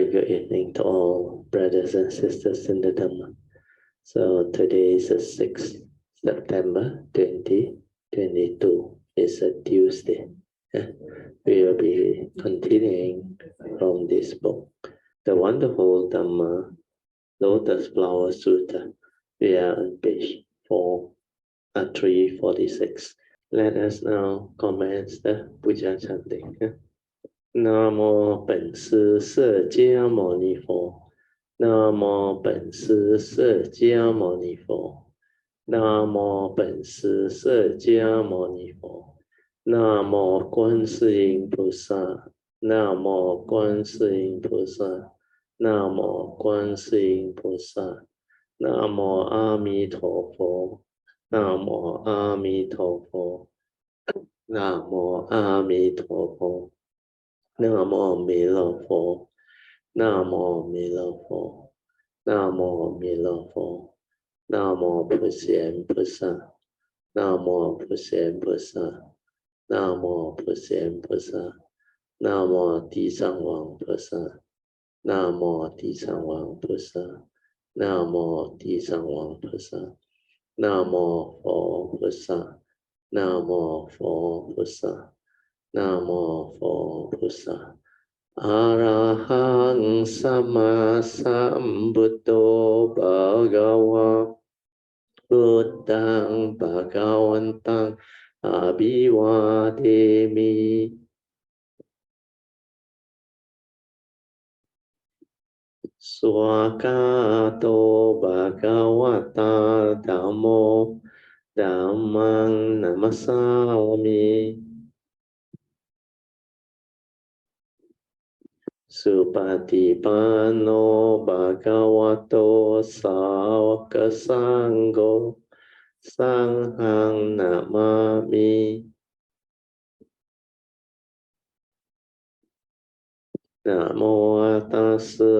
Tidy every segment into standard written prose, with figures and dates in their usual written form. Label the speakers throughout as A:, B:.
A: Very good evening to all brothers and sisters in the Dharma. So today is the 6th September 2022. It's a Tuesday. We will be continuing from this book, the wonderful Dharma, Lotus Flower Sutra. We are on page 346. Let us now commence the Puja chanting. 南无本师释迦牟尼佛，南无本师释迦牟尼佛，南无本师释迦牟尼佛，南无观世音菩萨，南无观世音菩萨，南无观世音菩萨，南无阿弥陀佛，南无阿弥陀佛，南无阿弥陀佛。南无弥勒佛，南无弥勒佛，南无弥勒佛，南无普贤菩萨，南无普贤菩萨，南无普贤菩萨，南无地藏王菩萨，南无地藏王菩萨，南无地藏王菩萨，南无佛菩萨，南无佛菩萨。นะโมโพพุทธะอะระหังสัมมาสัมพุทโธภะคะวะพุทธังภะคะวันตังอะภิวาเทมิสวากาโตภะคะวะตาธัมโมธัมมังนะมัสสามิสุปฏิปันโนภะคะวะโตสาวกสังโฆสังฆังนะมามินะโมตัสสะ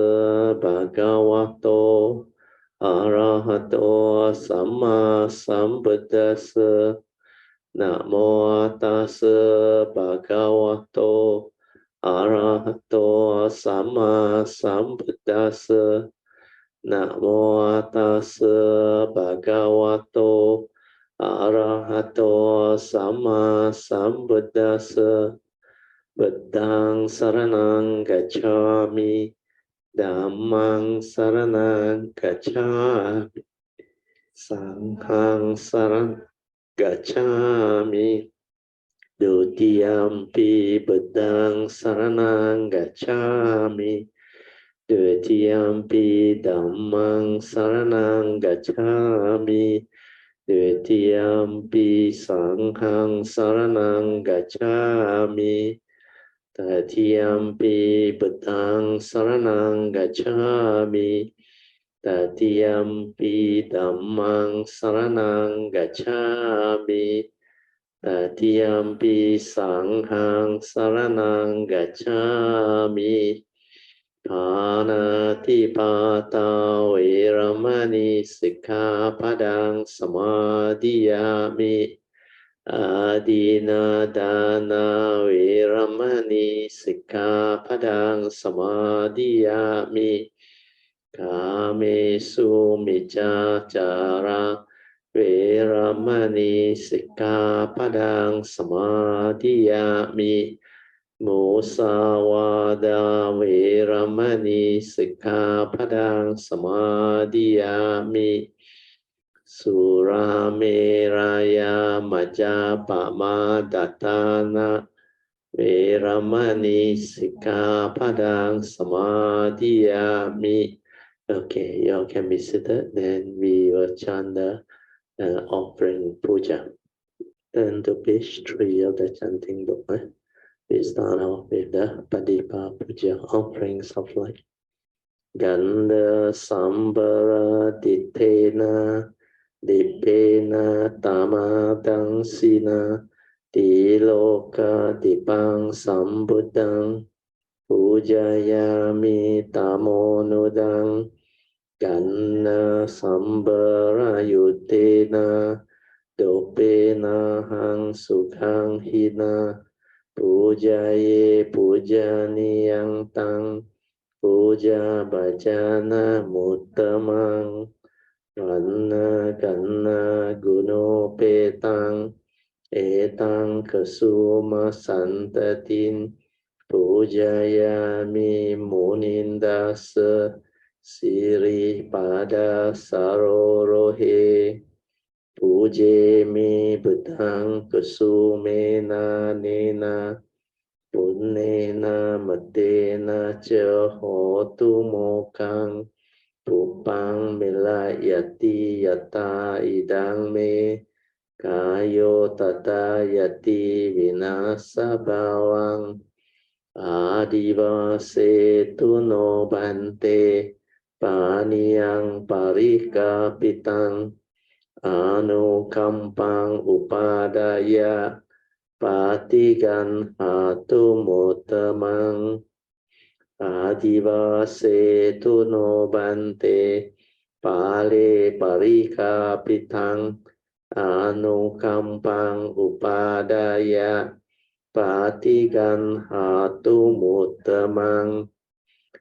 A: ภะคะวะโตอะระหะโตสัมมาสัมพุทธัสสะนะโมตัสสะภะคะวะโตอะระหะโตสัมมาสัมพุทธัสสะนะโมตัสสะภะคะวะโตอะระหะโตสัมมาสัมพุทธัสสะบุตตังสรณังกัจฉามิธัมมังสรณังกัจฉามิสังฆังสรณังกัจฉามิดุติยัมปิบุตตังสรณังกัจฉามิดุติยัมปิธัมมังสรณังกัจฉามิดุติยัมปิสังฆังสรณังกัจฉามิตติยัมปิบุตตังสรณังกัจฉามิตติยัมปิธัมมังสรณังกัจฉามิตติยัมปิสังฆังสรณังกัจฉามิปานาติปาตาเวรมณีสิกขาปดังสมาธิยามิอาดินาดานาเวรมณีสิกขาปดังสมาธิยามิกาเมสุมิจฉาจาระเวรมณีสิกขาปดังสมาธิยามิมุสาวาทาเวรมณีสิกขาปดังสมาธิยามิสุราเมรยามัจจาปมาทัฏฐานะเวรมณีสิกขาปดังสมาธิยามิ Okay, you all can be seated. Then we will chant the offering puja. Turn to page 3 of the chanting book. We start off with the Padipa Puja, offerings of light. Ganda Sambara Ditena Dipena Tamadang Sina Diloka Dipang Sambudang Pujayami Tamonudang Ganna Sambara Yutena Dopena Hang Sukhang Hina Pujaye Pujaniyang Tang puja bhajana muttamang Vanna ganna guno petang etang kasuma santatin pujayami munindasa siri pada sarorohe pujemi budang kasumena nena punnena matena cha hotu mokang Pupang milayati yata idang me kayo tata yati vinasa bawang adivase tuno bante paniyang parika pitang anu kampang upadaya patigan hatu mutamang Adivase tuno bante pale parika pitang anu kampang upadaya patigan hatu mutamang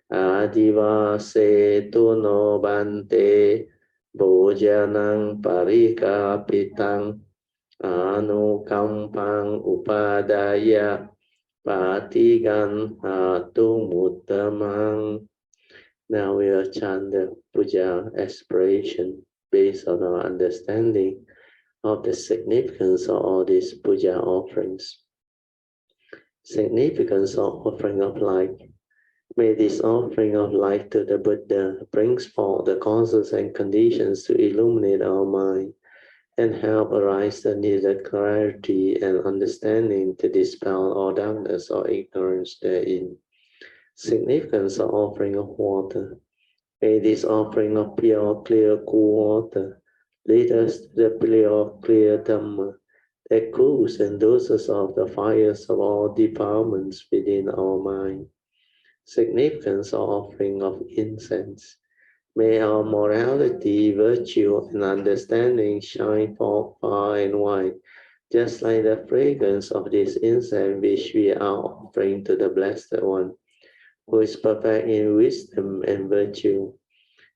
A: Adivase tuno bante bojanang parika pitang anu kampang upadaya Patigan hatu mutamang. Now we will chant the puja aspiration based on our understanding of the significance of all these puja offerings. Significance of offering of light. May this offering of light to the Buddha brings forth the causes and conditions to illuminate our mind and help arise the needed clarity and understanding to dispel all darkness or ignorance therein. Significance of offering of water. May this offering of pure, clear, cool water lead us to the pure, clear Dharma that cools and doses off the fires of all defilements within our mind. Significance of offering of incense. May our morality, virtue, and understanding shine forth far and wide, just like the fragrance of this incense which we are offering to the Blessed One, who is perfect in wisdom and virtue.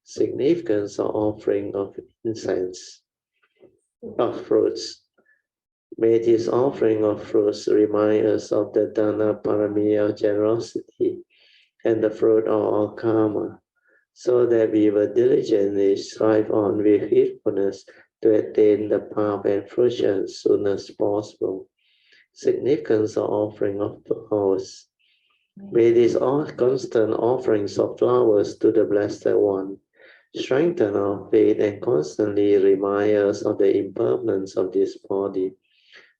A: Significance of offering of incense, of fruits. May this offering of fruits remind us of the Dana Parami of generosity and the fruit of our karma, so that we will diligently strive on with faithfulness to attain the path and fruition as soon as possible. Significance of offering of flowers. May these constant offerings of flowers to the Blessed One strengthen our faith and constantly remind us of the impermanence of this body,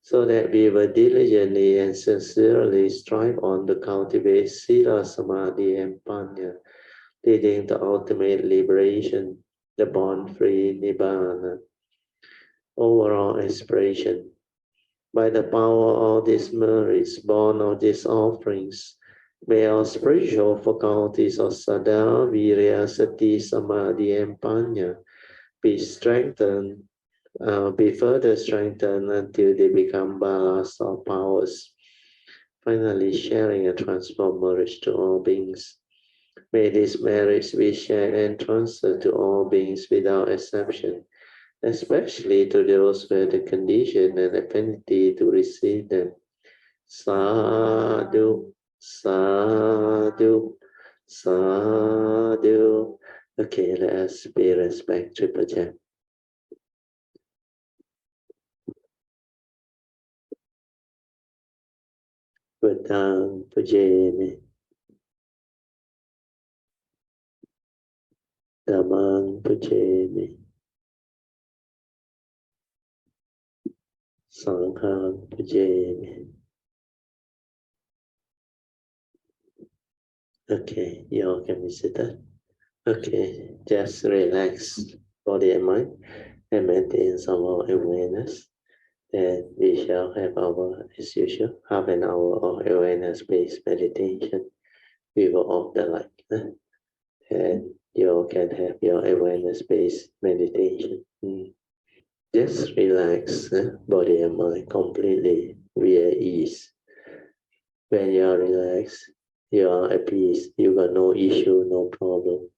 A: so that we will diligently and sincerely strive on to cultivate Sila, Samadhi, and Panya, leading to ultimate liberation, the bond-free Nibbana. Overall aspiration. By the power of these merits born of these offerings, may our spiritual faculties of Sada, Virya, Sati, Samadhi, and Panya be strengthened, be further strengthened until they become balas or powers, finally sharing a transformed merits to all beings. May these merits be shared and transferred to all beings without exception, especially to those who have the condition and affinity to receive them. Sadhu, sadhu, sadhu. Okay, let us pay respect to Puja. Buddhang Pujami, Dhammang Pujami, Sanghang Pujami. Okay, you all can be seated. Okay, just relax body and mind and maintain some more awareness. Then we shall have our, as usual, half an hour of awareness-based meditation. We will off the light. And you can have your awareness-based meditation. Just relax body and mind completely. We are at ease. When you are relaxed, You are at peace. You got no issue, no problem.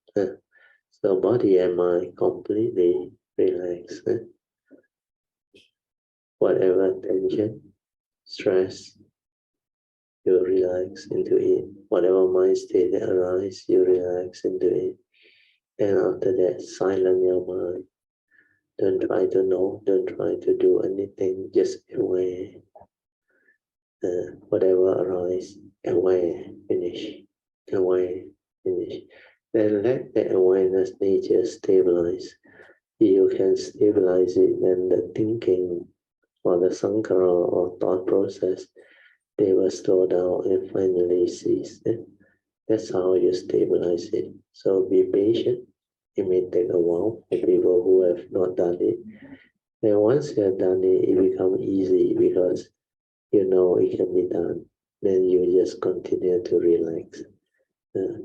A: So body and mind completely relaxed. Whatever tension, stress, you relax into it. Whatever mind state that arises, you relax into it. And after that, silence your mind. Don't try to know, don't try to do anything, just aware. Whatever arises, aware, finish. Aware, finish. Then let the awareness nature stabilize. You can stabilize it, then the thinking or the sankhara or thought process, they will slow down and finally cease. That's how you stabilize it. So be patient. It may take a while for people who have not done it. And once you have done it, it becomes easy because you know it can be done. Then you just continue to relax.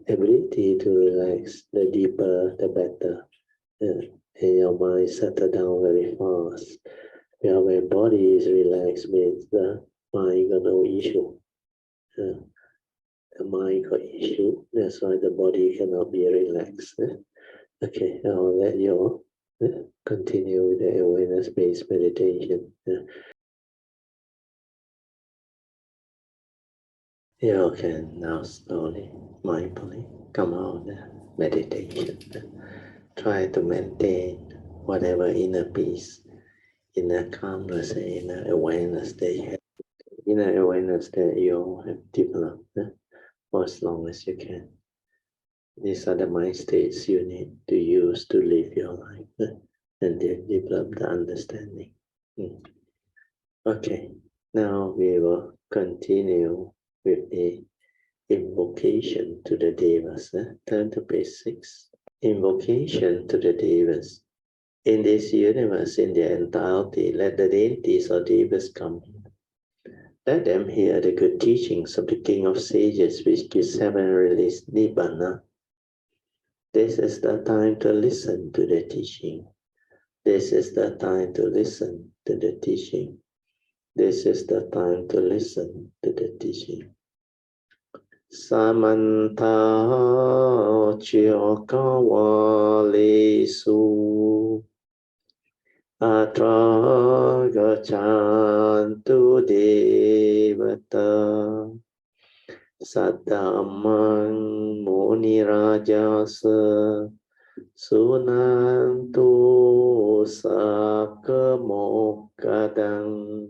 A: Ability to relax, the deeper, the better. And your mind settle down very fast. When body is relaxed, means the mind got no issue. The mind got issue, that's why the body cannot be relaxed. Okay, I'll let you continue with the awareness-based meditation. You can now slowly, mindfully come out of the meditation. Try to maintain whatever inner peace, inner calmness, inner awareness that you have, inner awareness that you have developed for as long as you can. These are the mind states you need to use to live your life and develop the understanding. Okay, now we will continue with the invocation to the devas. Turn to page 6. Invocation to the devas. In this universe, in their entirety, let the deities or devas come. Let them hear the good teachings of the King of Sages, which gives heaven released Nibbana. This is the time to listen to the teaching. This is the time to listen to the teaching. This is the time to listen to the teaching. Samanta Chiyokawalisu Atra Gachantu Devata Saddhamang Muni Rajasa Sunantu Sakkamokadang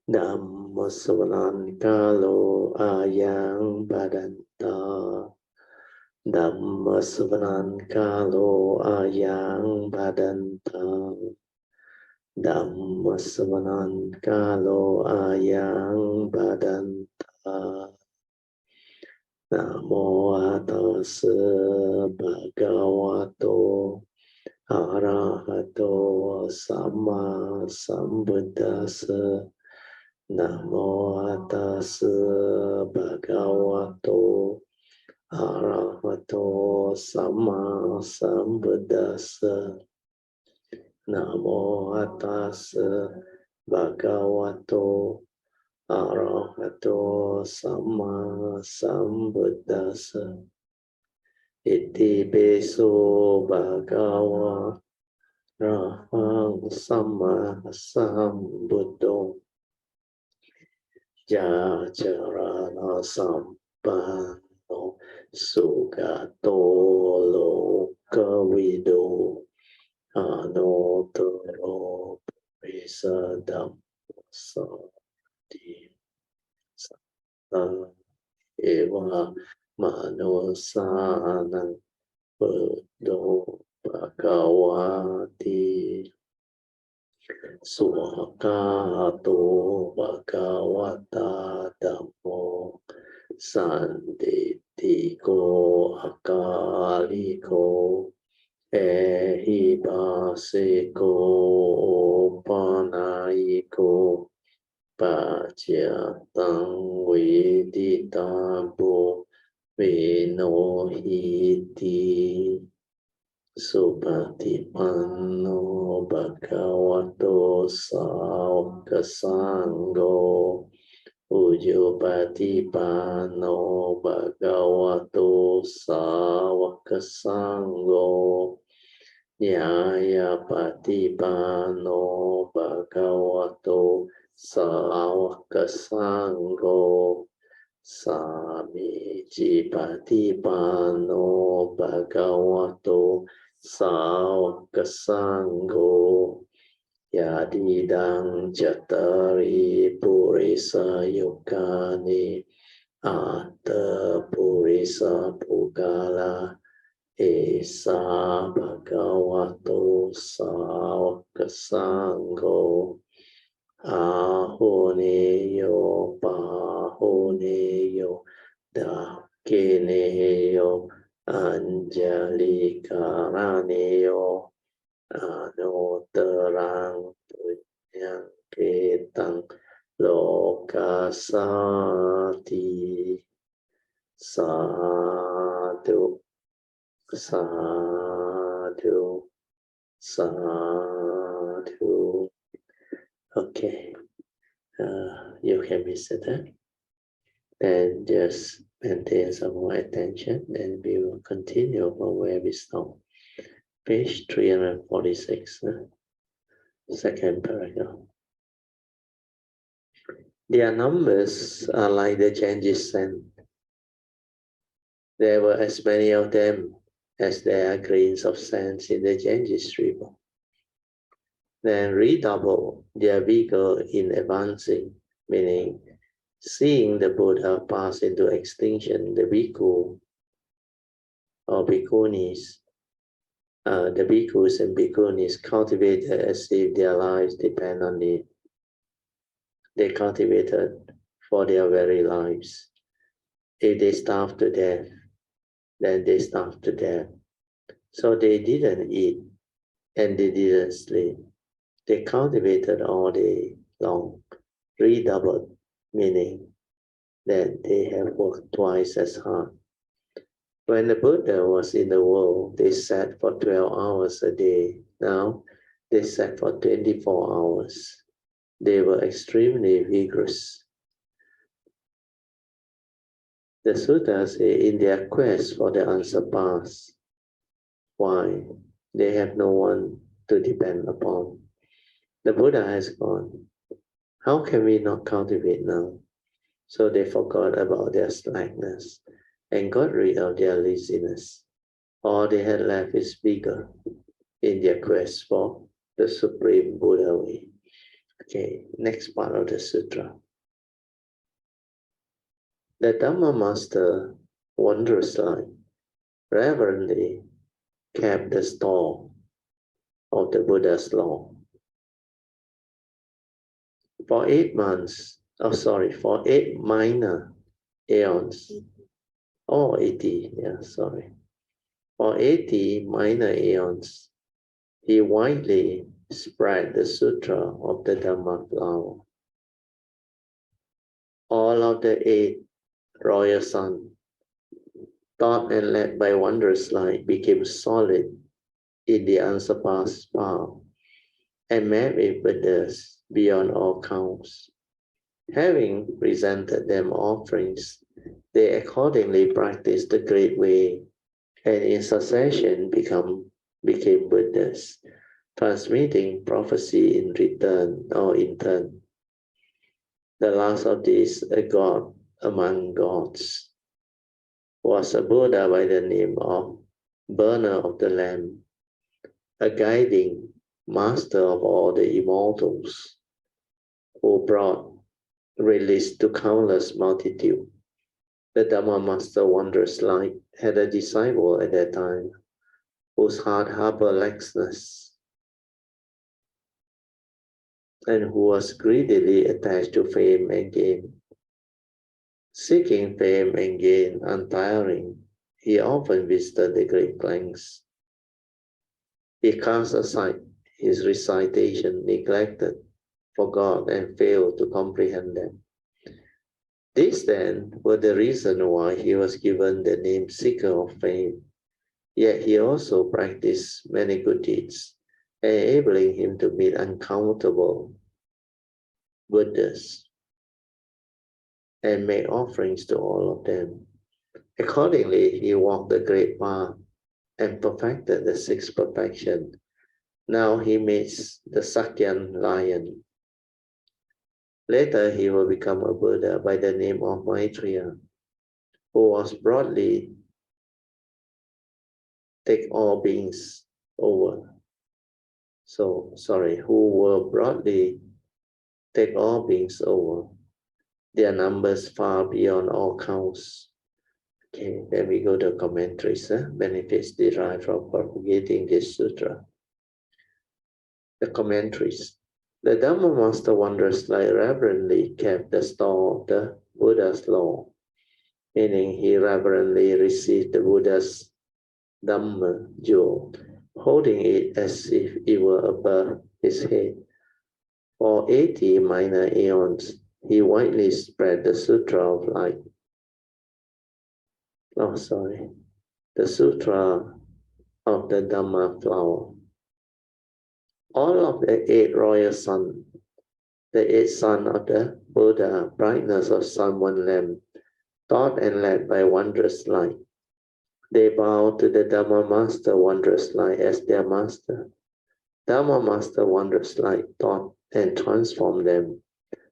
A: Dhamma Savanan Kalo Ayang Badanta Dhamma Savanan Kalo Ayang Badanta Dhamma Savanan Kalo Ayang Badanta Namo Tassa Bhagavato Arahato Samma Sambuddhassa Namo Tassa Bhagavato Arahato Samma Sambuddhassa Namo Tassa Bhagavato Arahato Samma Sambuddhassa Iti Beso Bhagava Rahang Samma Sambuddho Jajarana Sampano Sugato Lokavido Anotaro Visadam Sati Sata Eva Manosanang Buddho Bhagavati Swakato Bhagavata Dhammo Sanditiko Akaliko Ehipasiko Panayiko Pacyatang Veditabo Vinohiti Supatipanno Bhagavato Sangho Ujo Patipano Bhagavato Sāvaka Sangho Nyaya Patipano Bhagavato Sāvaka Sangho Samiji Patipano Bhagavato Sāvaka Sangho Yadidang Jatari Purisa Yukani Atta Purisa Pugala Esa Bhagavato Sāvaka Sangho Ahoneyo Pahoneyo Dakineyo Anjali Karaneyo Anotarang Punyang Ketang Lokasati Sadhu Sadhu Sadhu. Okay, you can visit that. Then just maintain some more attention, and we will continue from where we stopped. Page 346, second paragraph. Their numbers are like the Ganges sand. There were as many of them as there are grains of sand in the Ganges river. Then redouble their vigor in advancing, meaning seeing the Buddha pass into extinction, the bhikkhu or bhikkhunis, the bhikkhus and bhikkhunis cultivated as if their lives depend on it. They cultivated for their very lives. If they starved to death, then they starved to death. So they didn't eat and they didn't sleep. They cultivated all day long, redoubled, meaning that they have worked twice as hard. When the Buddha was in the world, they sat for 12 hours a day. Now they sat for 24 hours. They were extremely vigorous. The suttas say in their quest for the unsurpassed, why? They have no one to depend upon. The Buddha has gone. How can we not cultivate now? So they forgot about their slackness and got rid of their laziness. All they had left is vigor in their quest for the Supreme Buddha way. Okay, next part of the sutra. The Dhamma Master, wondrously, reverently kept the store of the Buddha's law. For 8 months, for 8 minor aeons, or 80, for 80 minor aeons, he widely spread the sutra of the Dhamma flower. All of the 8 royal sons, taught and led by wondrous light, became solid in the unsurpassed power and met with Buddhas beyond all counts. Having presented them offerings, they accordingly practiced the great way and in succession became Buddhas, transmitting prophecy in return or in turn. The last of these, a god among gods, was a Buddha by the name of Burner of the Lamp, a guiding master of all the immortals, who brought release to countless multitude. The Dhamma Master Wondrous Light had a disciple at that time whose heart harbored laxness and who was greedily attached to fame and gain. Seeking fame and gain untiring, he often visited the great lengths. He cast aside his recitation, neglected, forgot, and failed to comprehend them. These then were the reason why he was given the name Seeker of Fame. Yet he also practiced many good deeds, enabling him to meet uncountable Buddhas. and make offerings to all of them. Accordingly, he walked the great path and perfected the sixth perfection. Now he meets the Sakyan lion. Later, he will become a Buddha by the name of Maitreya, who was broadly take all beings over. Who will broadly take all beings over. Their numbers far beyond all counts. Okay, then we go to commentaries. Benefits derived from propagating this sutra. The commentaries. The Dharma Master wondrously reverently kept the store of the Buddha's law, meaning he reverently received the Buddha's Dhamma jewel, holding it as if it were above his head. For 80 minor aeons, he widely spread the Sutra of Light. The Sutra of the Dhamma flower. All of the 8 royal sons, the 8 sons of the Buddha, brightness of sun one lamp, taught and led by wondrous light. They bow to the Dhamma Master wondrous light as their master. Dhamma Master wondrous light taught and transformed them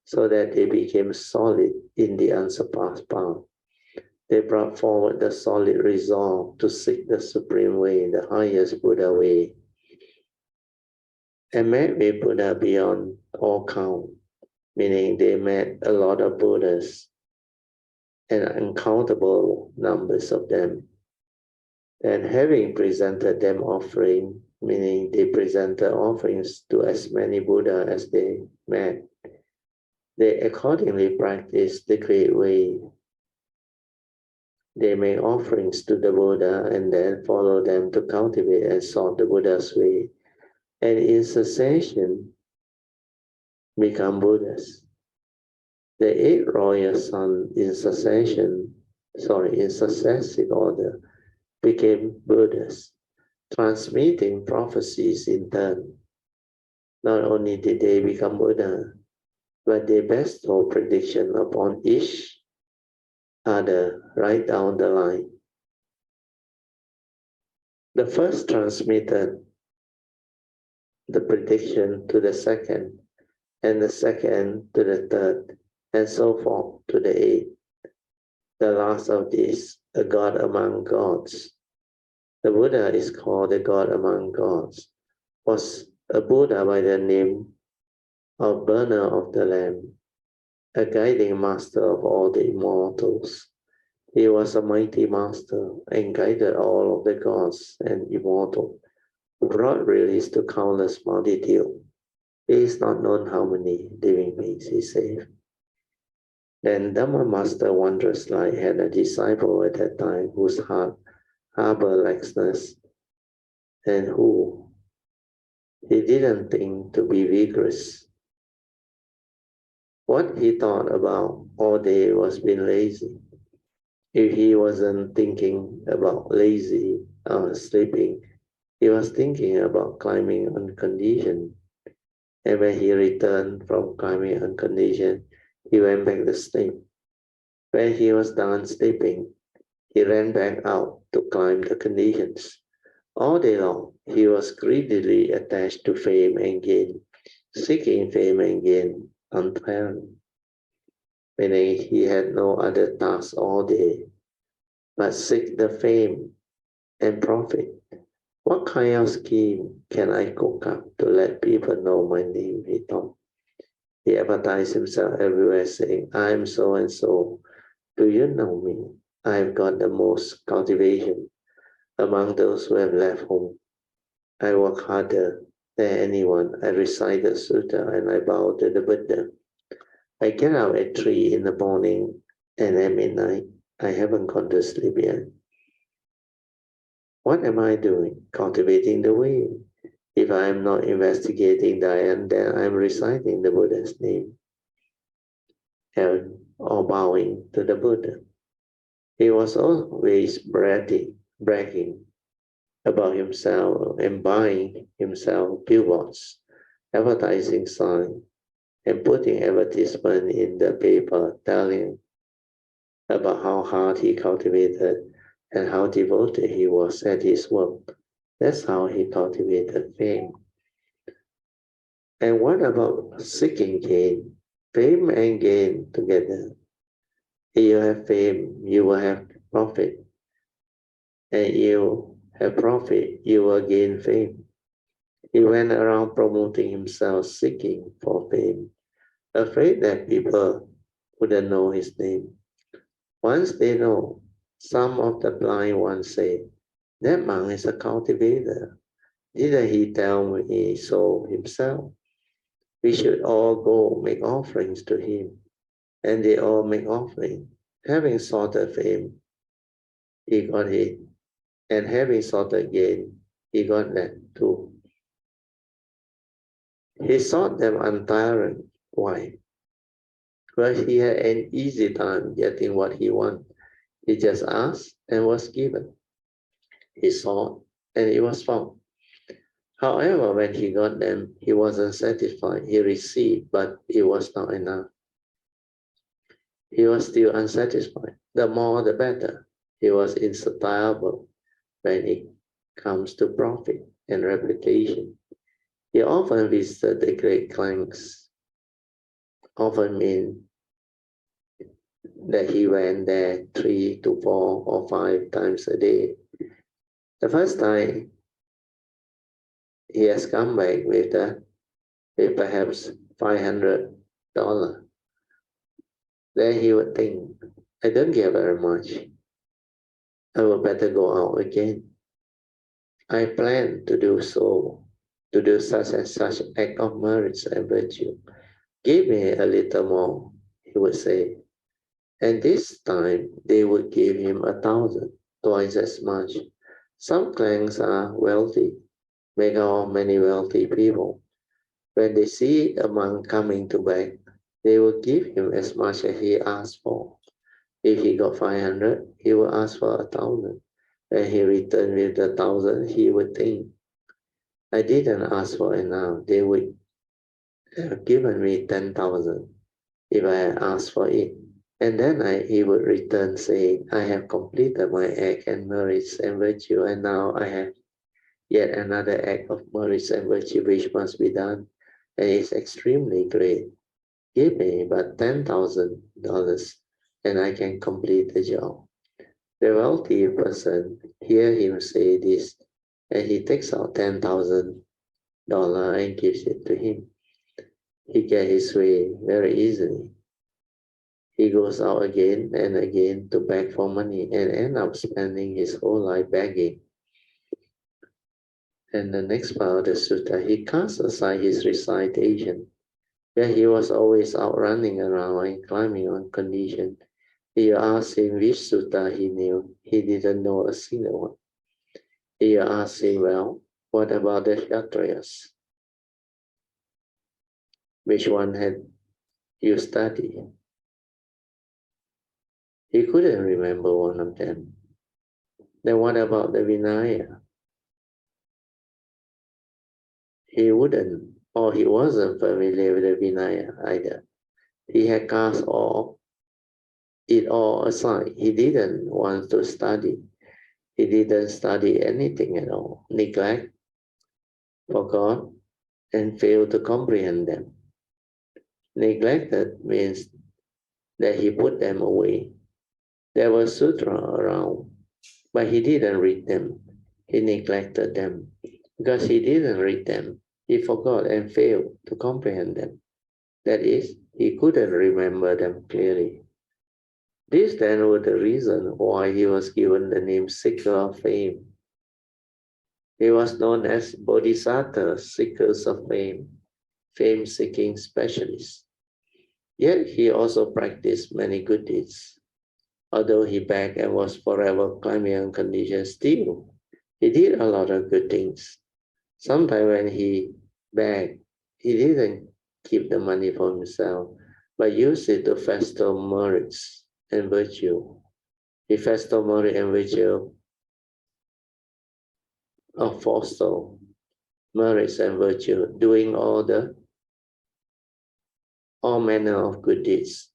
A: so that they became solid in the unsurpassed path. They brought forward the solid resolve to seek the supreme way, the highest Buddha way, and met with Buddha beyond all count, meaning they met a lot of Buddhas and uncountable numbers of them. And having presented them offering, meaning they presented offerings to as many Buddha as they met, they accordingly practiced the great way. They make offerings to the Buddha and then follow them to cultivate and sought the Buddha's way, and in succession become Buddhas. The 8 royal sons in successive order became Buddhas, transmitting prophecies in turn. Not only did they become Buddha, but they bestowed prediction upon each other right down the line. The first transmitted the prediction to the second, and the second to the third, and so forth to the 8th. The last of these, a God among gods. The Buddha is called the God among gods, was a Buddha by the name of Burner of the Lamp, a guiding master of all the immortals. He was a mighty master and guided all of the gods and immortals, who brought release to countless multitude. It is not known how many living beings he saved. Then Dhamma Master Wondrous Light had a disciple at that time whose heart harbored laxness and who he didn't think to be vigorous. What he thought about all day was being lazy. If he wasn't thinking about lazy or sleeping, he was thinking about climbing on condition. And when he returned from climbing on condition, he went back to sleep. When he was done sleeping, he ran back out to climb the conditions. All day long, he was greedily attached to fame and gain, seeking fame and gain untiring. Meaning he had no other task all day, but seek the fame and profit. What kind of scheme can I cook up to let people know my name, he thought. He advertised himself everywhere saying, I am so and so. Do you know me? I have got the most cultivation among those who have left home. I work harder than anyone. I recite the sutta and I bow to the Buddha. I get out at 3 in the morning and at midnight. I haven't gone to sleep yet. What am I doing? Cultivating the way. If I am not investigating Dhyan, then I am reciting the Buddha's name or bowing to the Buddha. He was always bragging about himself and buying himself billboards, advertising signs, and putting advertisement in the paper telling about how hard he cultivated and how devoted he was at his work. That's how he cultivated fame. And what about seeking gain? Fame and gain together. If you have fame, you will have profit. And you have profit, you will gain fame. He went around promoting himself, seeking for fame, afraid that people wouldn't know his name. Once they know, some of the blind ones say, that monk is a cultivator. Didn't he tell me so himself? We should all go make offerings to him. And they all make offering. Having sought the fame, he got it. And having sought the gain, he got that too. He sought them untiring. Why? Because he had an easy time getting what he wanted. He just asked and was given. He sought and it was found. However, when he got them, he wasn't satisfied. He received, but it was not enough. He was still unsatisfied. The more, the better. He was insatiable when it comes to profit and reputation. He often visited the great clans. Often mean that he went there 3 to 4 or 5 times a day. The first time he has come back with perhaps $500. Then he would think, I don't get very much. I would better go out again. I plan to do so, to do such and such act of merit and virtue. Give me a little more, he would say. And this time they would give him 1,000, twice as much. Some clans are wealthy, make out of many wealthy people. When they see a monk coming to beg, they will give him as much as he asked for. If he got 500, he will ask for 1,000. When he returned with 1,000, he would think, I didn't ask for enough. They would have given me 10,000 if I had asked for it. And then he would return saying, I have completed my act and merits and virtue, and now I have yet another act of merits and virtue which must be done, and it's extremely great. Give me but $10,000 and I can complete the job. The wealthy person hear him say this, and he takes out $10,000 and gives it to him. He gets his way very easily. He goes out again and again to beg for money and ends up spending his whole life begging. And the next part of the sutta, he casts aside his recitation, where he was always out running around and climbing on condition. You asked him which sutta he knew, he didn't know a single one. You asked him, well, what about the Kshatriyas? Which one had you studied? He couldn't remember one of them. Then what about the Vinaya? He wouldn't, or he wasn't familiar with the Vinaya either. He had cast it all aside. He didn't want to study. He didn't study anything at all. Neglect, forgot, and failed to comprehend them. Neglected means that he put them away. There were sutra around, but he didn't read them. He neglected them. Because he didn't read them, he forgot and failed to comprehend them. That is, he couldn't remember them clearly. This then was the reason why he was given the name Seeker of Fame. He was known as Bodhisattva, Seekers of Fame, fame-seeking specialist. Yet he also practiced many good deeds. Although he begged and was forever climbing on conditions, still, he did a lot of good things. Sometimes when he begged, he didn't keep the money for himself, but used it to foster merits and virtue. He fostered merit and virtue of foster merits and virtue, doing all manner of good deeds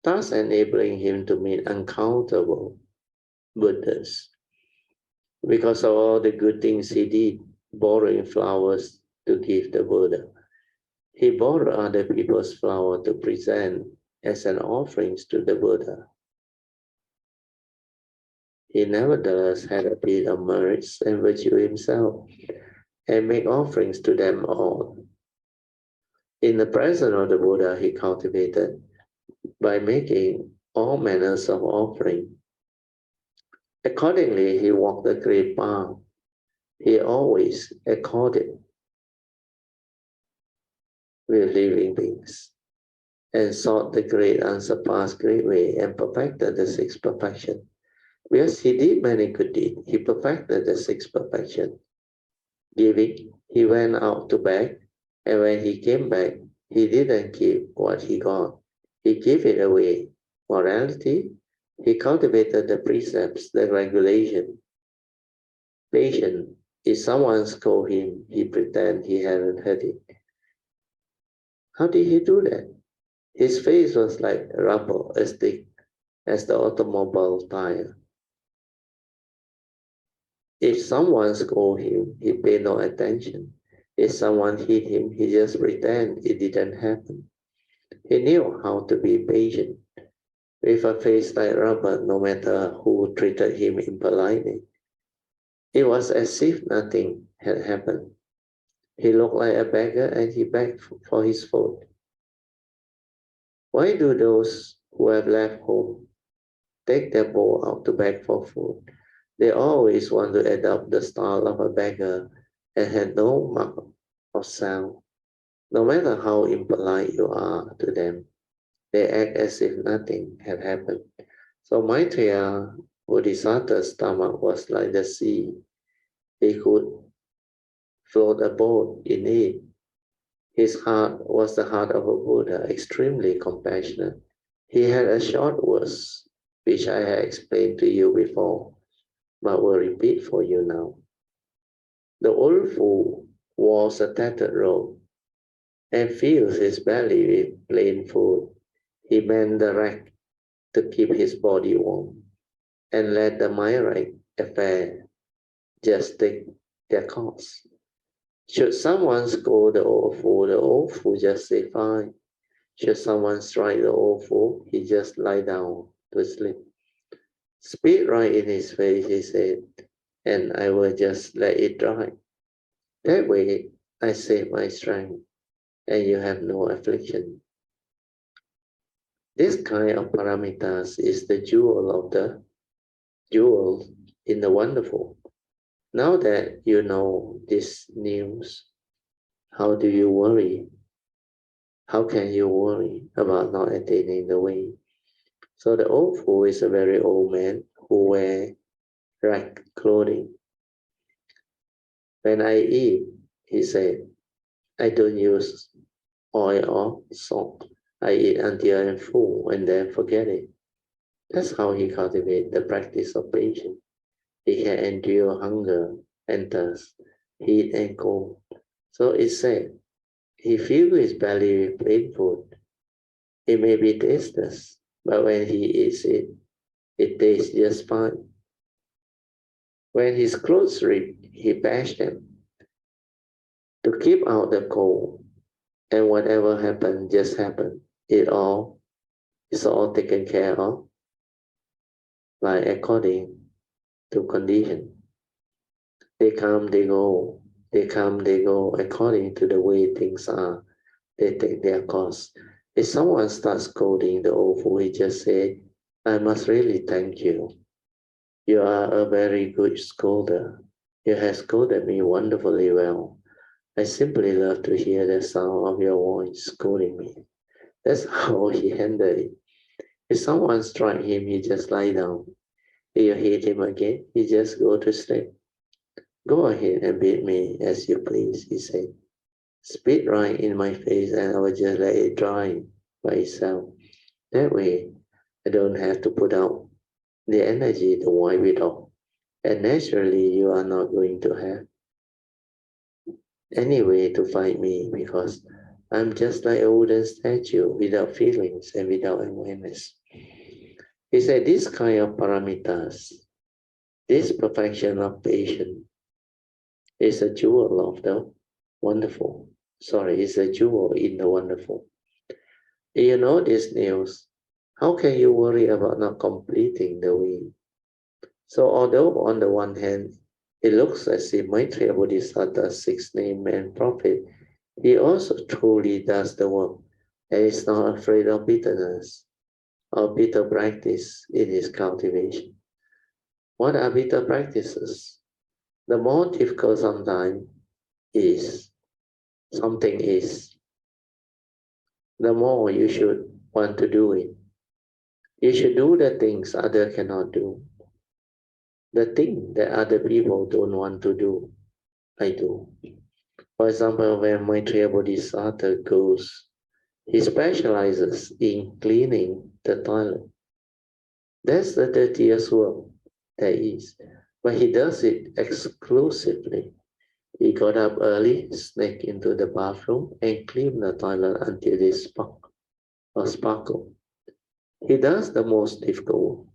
A: thus enabling him to meet uncountable Buddhas. Because of all the good things he did, borrowing flowers to give the Buddha, he borrowed other people's flowers to present as an offering to the Buddha. He nevertheless had a bit of merits and virtue himself, and made offerings to them all. In the presence of the Buddha, he cultivated by making all manners of offering. Accordingly, he walked the great path. He always accorded with living beings, and sought the great unsurpassed great way, and perfected the sixth perfection. Because he did many good deeds, he perfected the sixth perfection. Giving, he went out to beg, and when he came back, he didn't keep what he got. He gave it away. Morality, he cultivated the precepts, the regulation. Patient, if someone scolded him, he pretended he hadn't heard it. How did he do that? His face was like rubber, as thick as the automobile tire. If someone scolded him, he paid no attention. If someone hit him, he just pretended it didn't happen. He knew how to be patient. With a face like rubber, no matter who treated him impolitely, it was as if nothing had happened. He looked like a beggar, and he begged for his food. Why do those who have left home take their bowl out to beg for food? They always want to adopt the style of a beggar and had no mark of sound. No matter how impolite you are to them, they act as if nothing had happened. So Maitreya Bodhisattva's stomach was like the sea. He could float a boat in it. His heart was the heart of a Buddha, extremely compassionate. He had a short verse, which I had explained to you before, but will repeat for you now. The old fool wears a tattered robe and fills his belly with plain food. He mends the rack to keep his body warm, and let the myriad affair just take their course. Should someone scold the old fool just say fine. Should someone strike the old fool, he just lie down to sleep. Spit right in his face, he said, and I will just let it dry. That way, I save my strength, and you have no affliction. This kind of paramitas is the jewel in the wonderful. Now that you know this news, how do you worry? How can you worry about not attaining the way? So the old fool is a very old man who wears ragged clothing. When I eat, he said, I don't use oil or salt. I eat until I'm full and then forget it. That's how he cultivates the practice of patience. He can endure hunger and thirst, heat and cold. So it said, he fills his belly with plain food. It may be tasteless, but when he eats it, it tastes just fine. When his clothes rip, he patched them to keep out the cold. And whatever happened, just happened. It's all taken care of, like according to condition. They come, they go. They come, they go according to the way things are. They take their course. If someone starts scolding the old fool, he just say, I must really thank you. You are a very good scolder. You have scolded me wonderfully well. I simply love to hear the sound of your voice scolding me. That's how he handled it. If someone strike him, he just lie down. If you hit him again, he just go to sleep. Go ahead and beat me as you please, he said. Spit right in my face and I will just let it dry by itself. That way, I don't have to put out the energy to wipe it off. And naturally, you are not going to have any way to fight me because I'm just like a wooden statue without feelings and without awareness. He said this kind of paramitas, this perfection of patience, is a jewel of the wonderful. Sorry, it's a jewel in the wonderful. You know this news. How can you worry about not completing the way? So although on the one hand, it looks as if Maitreya Bodhisattva's sixth name and prophet, he also truly does the work and is not afraid of bitterness or bitter practice in his cultivation. What are bitter practices? The more difficult sometimes something is, the more you should want to do it. You should do the things others cannot do. The thing that other people don't want to do, I do. For example, when Maitreya Bodhisattva goes, he specializes in cleaning the toilet. That's the dirtiest work there is, but he does it exclusively. He got up early, sneaked into the bathroom, and cleaned the toilet until it sparkled. He does the most difficult work,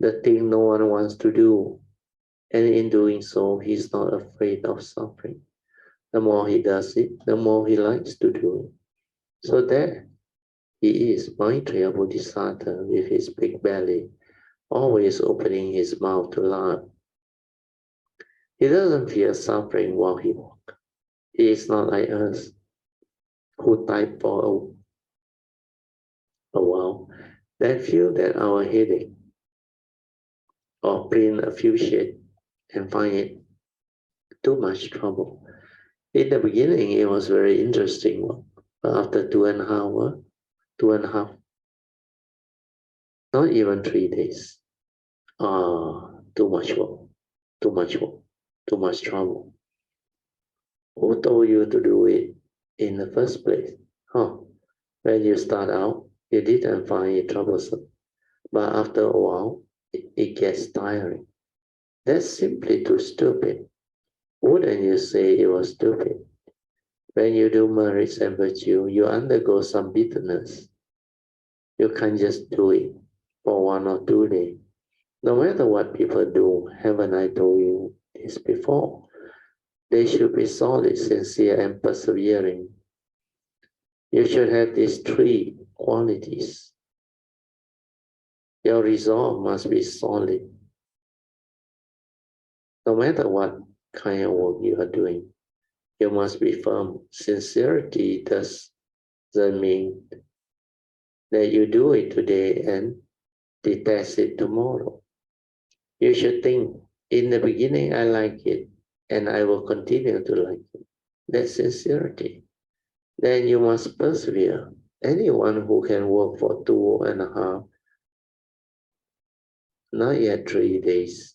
A: the thing no one wants to do, and in doing so, he's not afraid of suffering. The more he does it, the more he likes to do it. So there he is, Maitreya Bodhisattva, with his big belly, always opening his mouth to laugh. He doesn't fear suffering while he walks. He is not like us, who type for a while, then feel that our headache, or print a few sheets and find it too much trouble. In the beginning, it was very interesting work, but after 2.5, not even 3 days, too much work, too much work, too much trouble. Who told you to do it in the first place? When you start out, you didn't find it troublesome, but after a while, it gets tiring. That's simply too stupid. Wouldn't you say it was stupid? When you do merits and virtue, you undergo some bitterness. You can't just do it for 1 or 2 days. No matter what people do, haven't I told you this before? They should be solid, sincere, and persevering. You should have these 3 qualities. Your resolve must be solid. No matter what kind of work you are doing, you must be firm. Sincerity doesn't mean that you do it today and detest it tomorrow. You should think, in the beginning I like it, and I will continue to like it. That's sincerity. Then you must persevere. Anyone who can work for 2.5, not yet 3 days.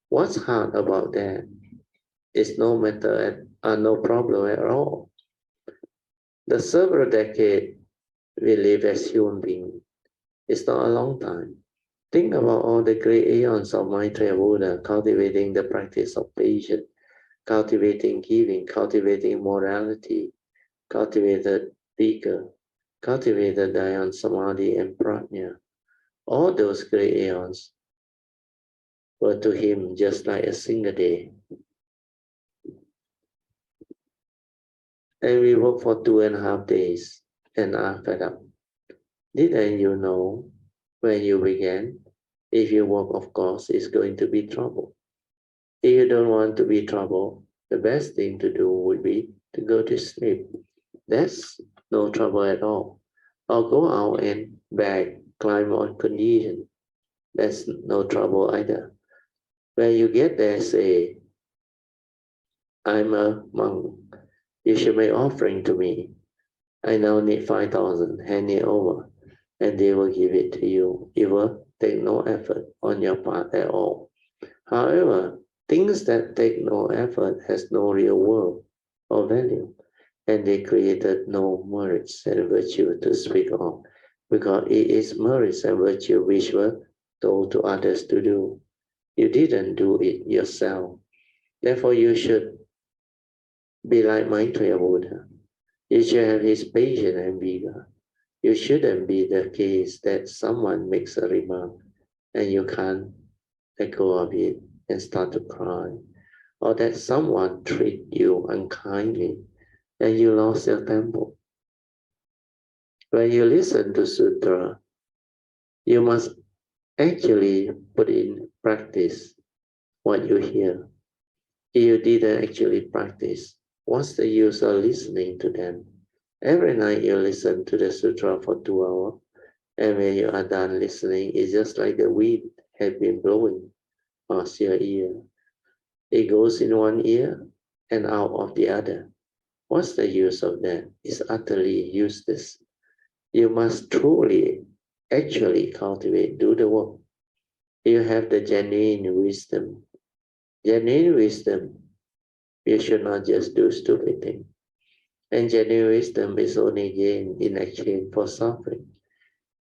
A: What's hard about that? It's no problem at all. The several decades we live as human beings is not a long time. Think about all the great aeons of Maitreya Buddha cultivating the practice of patience, cultivating giving, cultivating morality, cultivated vigor, cultivated Dhyan Samadhi and Prajna. All those great aeons were to him just like a single day. And we work for 2.5 days and are fed up. Didn't you know when you began? If you work, of course, it's going to be trouble. If you don't want to be trouble, the best thing to do would be to go to sleep. That's no trouble at all. Or go out and beg, climb on condition. That's no trouble either. When you get there, say, I'm a monk. You should make offering to me. I now need 5,000. Hand it over, and they will give it to you. It will take no effort on your part at all. However, things that take no effort has no real worth or value, and they created no merits and virtue to speak of, because it is merits and virtue which were told to others to do. You didn't do it yourself. Therefore, you should be like Maitreya Buddha. You should have his patience and vigor. You shouldn't be the case that someone makes a remark and you can't let go of it and start to cry, or that someone treat you unkindly and you lost your temper. When you listen to sutra, you must actually put in practice what you hear. If you didn't actually practice, what's the use of listening to them? Every night you listen to the sutra for 2 hours, and when you are done listening, it's just like the wind had been blowing past your ear. It goes in one ear and out of the other. What's the use of that? It's utterly useless. You must truly, actually cultivate, do the work. You have the genuine wisdom. Genuine wisdom, you should not just do stupid things. And genuine wisdom is only gained in exchange for suffering.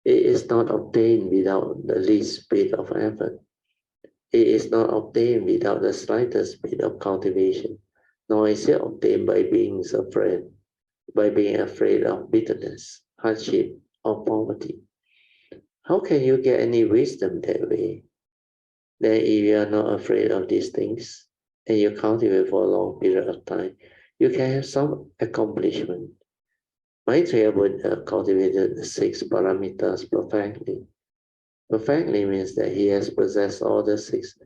A: It is not obtained without the least bit of effort. It is not obtained without the slightest bit of cultivation, nor is it obtained by being afraid of bitterness, hardship, or poverty. How can you get any wisdom that way? Then if you are not afraid of these things, and you cultivate for a long period of time, you can have some accomplishment. Maitreya Buddha cultivated the 6 paramitas perfectly. Perfectly means that he has possessed all the 6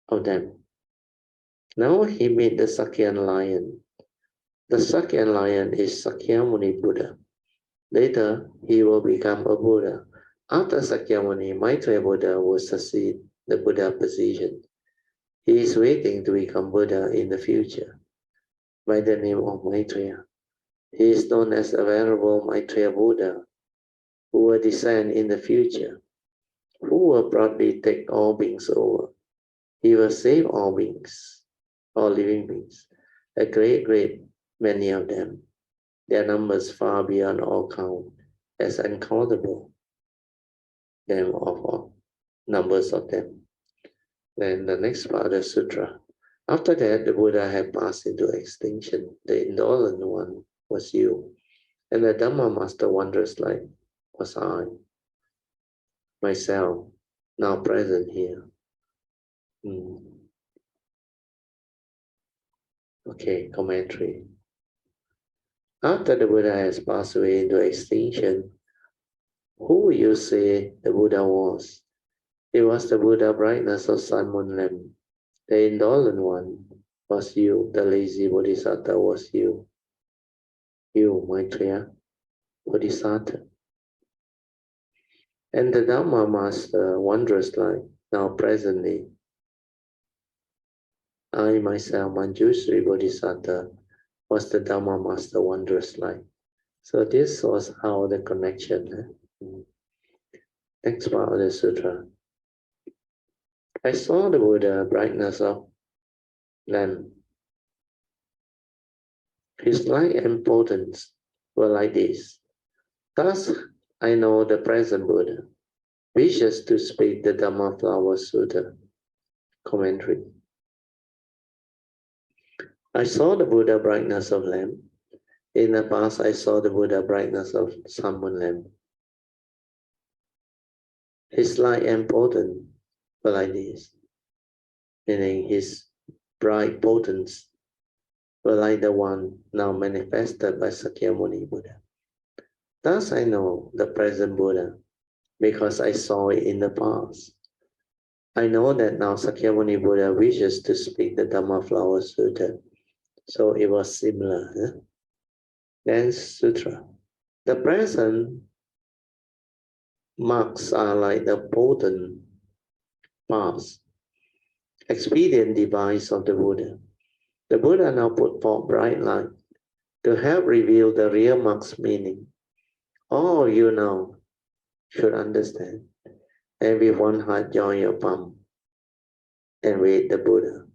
A: of them. Now he met the Sakyan lion. The Sakyan lion is Sakyamuni Buddha. Later, he will become a Buddha. After Sakyamuni, Maitreya Buddha will succeed the Buddha position. He is waiting to become Buddha in the future by the name of Maitreya. He is known as the Venerable Maitreya Buddha, who will descend in the future, who will probably take all beings over. He will save all beings, all living beings, a great many of them. Their numbers far beyond all count, as uncountable them of all numbers of them. Then the next part of the sutra. After that, the Buddha had passed into extinction. The indolent one was you, and the Dhamma master wondrous light was I, myself, now present here. Okay, commentary. After the Buddha has passed away into extinction, who will you say the Buddha was? It was the Buddha brightness of Sun Moon Lamp. The indolent one was you. The lazy Bodhisattva was you. You, Maitreya Bodhisattva. And the Dhamma Master, wondrous light, now presently, I myself, Manjushri Bodhisattva, was the Dhamma Master, wondrous light. So this was how the connection. Next part of the sutra. I saw the Buddha brightness of lamp. His light and potence were like this. Thus I know the present Buddha wishes to speak the Dhamma Flower Sutta. Commentary. I saw the Buddha brightness of lamp. In the past, I saw the Buddha brightness of Sun Moon lamp. His light and potent were like this, meaning his bright potence were like the one now manifested by Sakyamuni Buddha. Thus I know the present Buddha, because I saw it in the past. I know that now Sakyamuni Buddha wishes to speak the Dhamma Flower Sutta. So it was similar. Then Sutra. The present marks are like the potent past, expedient device of the Buddha. The Buddha now put forth bright light to help reveal the real mark's meaning. All you now should understand, and with one heart join your palm and wait the Buddha.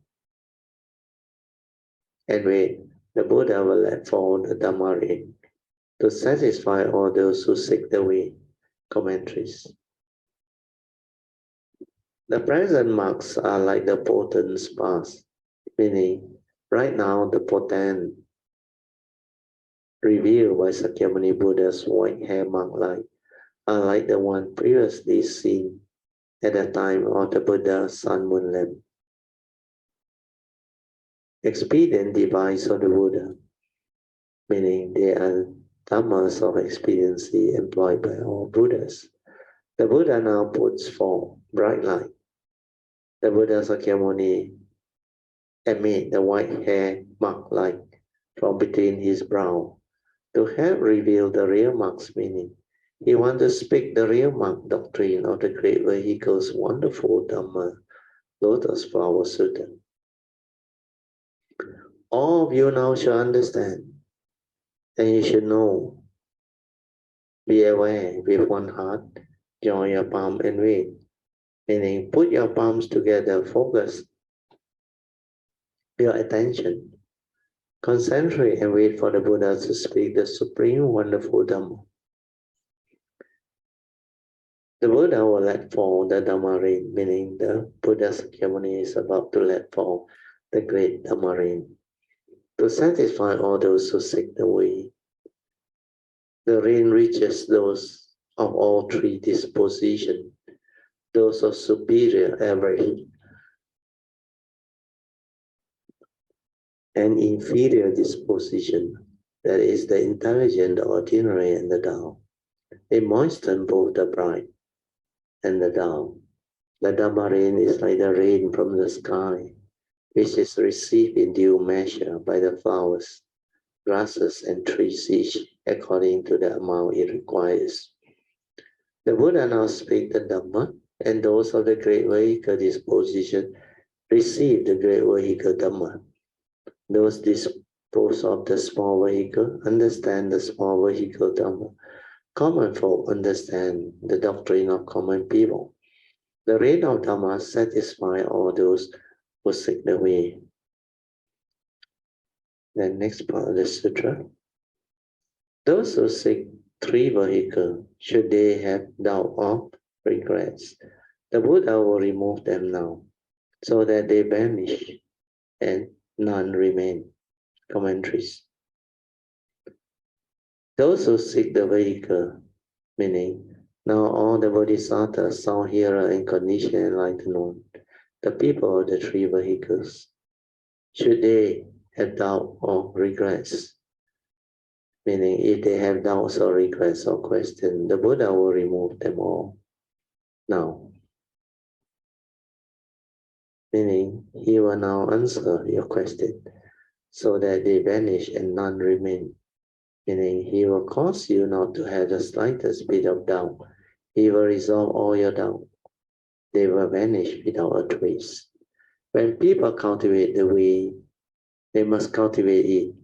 A: And wait, the Buddha will let fall the Dhamma rain to satisfy all those who seek the way. Commentaries. The present marks are like the potent's past, meaning right now the potent revealed by Sakyamuni Buddha's white hair mark light are like the one previously seen at the time of the Buddha's sun moon lamp. Expedient device of the Buddha, meaning they are dhammas of expediency employed by all Buddhas. The Buddha now puts forth bright light. The Buddha Sakyamuni emit the white hair mark light from between his brow to help reveal the real mark's meaning. He wants to speak the real mark doctrine of the great vehicle's wonderful Dharma, Lotus Flower Sutra. All of you now shall understand, and you should know. Be aware with one heart, join your palm and wait, meaning put your palms together, focus your attention, concentrate and wait for the Buddha to speak the supreme wonderful Dhamma. The Buddha will let fall the Dhamma rain, meaning the Buddha Sakyamuni is about to let fall the great Dhamma rain to satisfy all those who seek the way. The rain reaches those of all three dispositions, those of superior, average, and inferior disposition, that is the intelligent, the ordinary, and the dull. They moisten both the bright and the dull. The Dhamma rain is like the rain from the sky, which is received in due measure by the flowers, grasses, and trees, each according to the amount it requires. The Buddha now speaks the Dhamma, and those of the great vehicle disposition receive the great vehicle Dhamma. Those disposed of the small vehicle understand the small vehicle Dhamma. Common folk understand the doctrine of common people. The rain of Dhamma satisfies all those who seek the way. The next part of the sutra. Those who seek three vehicles, should they have doubt or regrets, the Buddha will remove them now, so that they vanish and none remain. Commentaries. Those who seek the vehicle, meaning now all the bodhisattvas, sound hearer, and conditioned enlightened one, the people of the three vehicles, should they have doubt or regrets, meaning if they have doubts or regrets or questions, the Buddha will remove them all now. Meaning he will now answer your question so that they vanish and none remain. Meaning he will cause you not to have the slightest bit of doubt. He will resolve all your doubt. They will vanish without a trace. When people cultivate the way, they must cultivate it.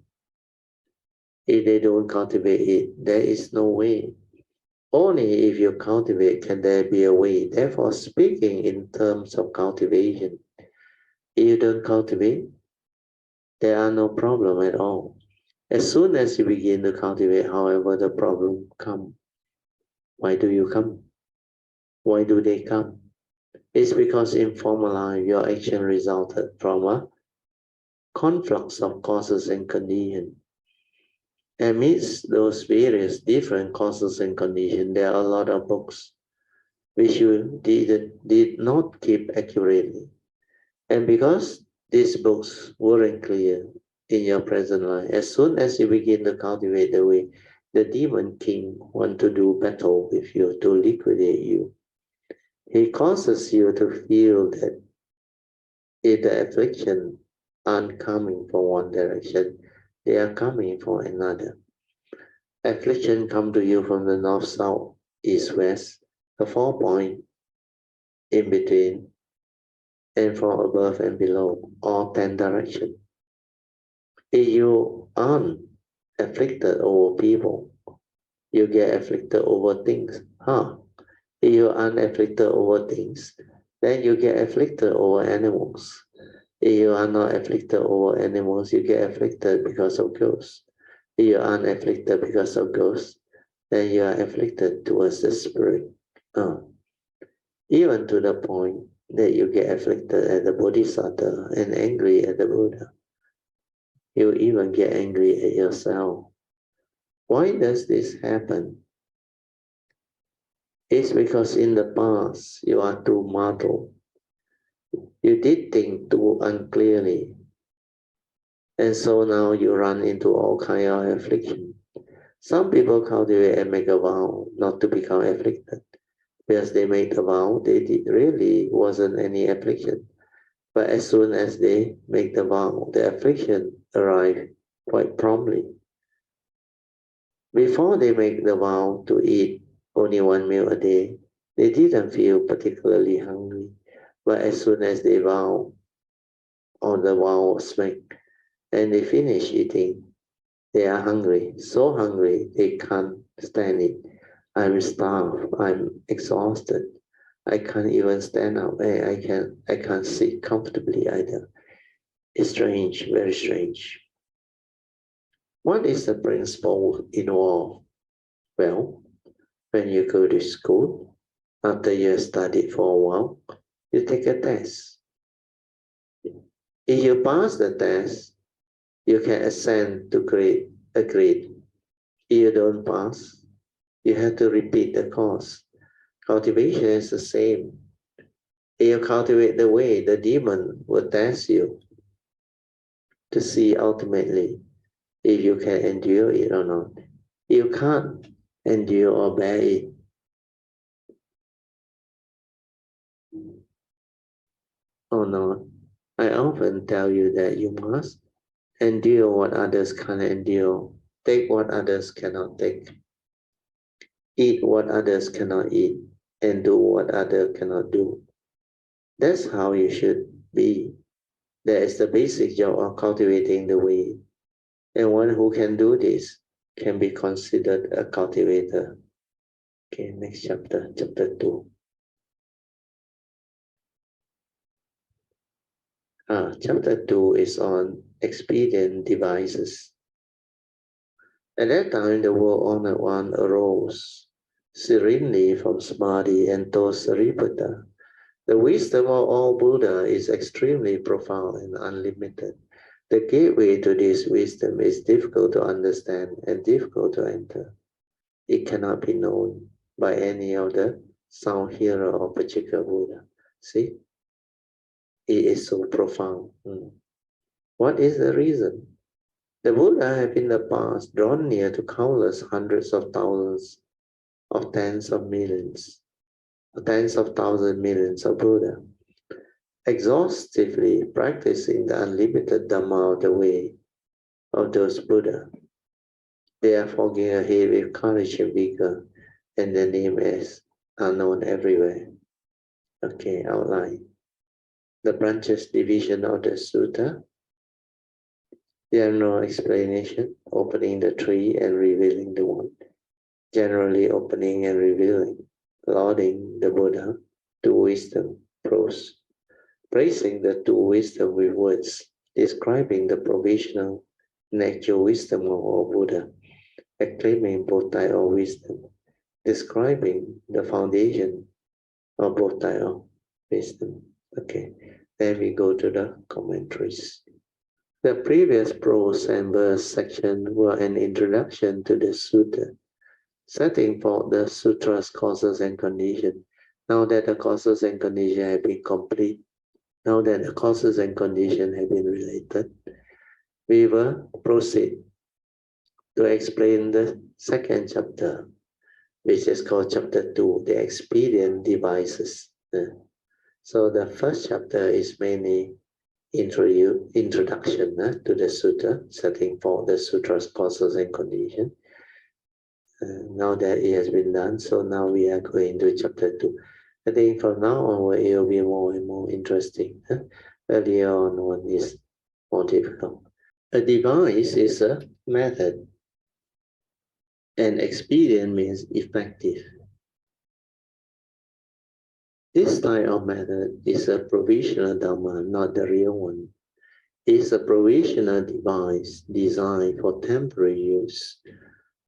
A: If they don't cultivate it, there is no way. Only if you cultivate can there be a way. Therefore, speaking in terms of cultivation, if you don't cultivate, there are no problem at all. As soon as you begin to cultivate, however, the problem comes. Why do you come? Why do they come? It's because in former life, your action resulted from a conflux of causes and conditions. Amidst those various different causes and conditions, there are a lot of books which you did not keep accurately. And because these books weren't clear in your present life, as soon as you begin to cultivate the way, the demon king wants to do battle with you, to liquidate you. He causes you to feel that if the affliction aren't coming from one direction, they are coming from another. Affliction come to you from the north, south, east, west, the 4 points in between, and from above and below, all 10 directions. If you aren't afflicted over people, you get afflicted over things. If you aren't afflicted over things, then you get afflicted over animals. If you are not afflicted over animals, you get afflicted because of ghosts. If you aren't afflicted because of ghosts, then you are afflicted towards the spirit. Even to the point that you get afflicted at the Bodhisattva and angry at the Buddha. You even get angry at yourself. Why does this happen? It's because in the past you are too muddled. You did think too unclearly. And so now you run into all kinds of affliction. Some people cultivate and make a vow not to become afflicted. Because they make a vow, really wasn't any affliction. But as soon as they make the vow, the affliction arrives quite promptly. Before they make the vow to eat only one meal a day, they didn't feel particularly hungry. But as soon as they vow, or the vow was made, and they finish eating, they are hungry, so hungry they can't stand it. I'm starved, I'm exhausted. I can't even stand up. I can't sit comfortably either. It's strange, very strange. What is the principle involved? Well, when you go to school, after you have studied for a while, you take a test. If you pass the test, you can ascend to a grade. If you don't pass, you have to repeat the course. Cultivation is the same. If you cultivate the way, the demon will test you to see ultimately if you can endure it or not. You can't endure or bear it. Or not. I often tell you that you must endure what others can't endure, take what others cannot take, eat what others cannot eat, and do what others cannot do. That's how you should be. That is the basic job of cultivating the way. And one who can do this can be considered a cultivator. Okay, next chapter, chapter 2. Chapter 2 is on expedient devices. At that time, the world-honored one arose serenely from Samadhi and told Sariputta, the wisdom of all Buddha is extremely profound and unlimited. The gateway to this wisdom is difficult to understand and difficult to enter. It cannot be known by any of the sound hearer of particular Buddha. See? It is so profound. What is the reason? The Buddha have in the past drawn near to countless hundreds of thousands of tens of millions, tens of thousands millions of Buddha, exhaustively practicing the unlimited Dharma of the way of those Buddha. They are forging ahead with courage and vigor, and their names are known everywhere. Okay, outline. The branches division of the sutta. General explanation, opening the tree and revealing the one. Generally opening and revealing, lauding the Buddha, two wisdom, prose. Praising the two wisdom with words, describing the provisional and actual wisdom of all Buddha, acclaiming both types of wisdom, describing the foundation of both types of wisdom. Okay, then we go to the commentaries. The previous prose and verse section were an introduction to the sutta, setting forth the sutra's causes and conditions. Now that the causes and conditions have been complete, now that the causes and conditions have been related, we will proceed to explain the second chapter, which is called chapter 2, the expedient devices. So the first chapter is mainly introduction to the sutra, setting forth the sutra's causes and conditions. Now that it has been done, so now we are going to chapter 2. I think from now on it will be more and more interesting. Earlier on one is more difficult. A device is a method, and expedient means effective. This type of method is a provisional Dharma, not the real one. It's a provisional device designed for temporary use.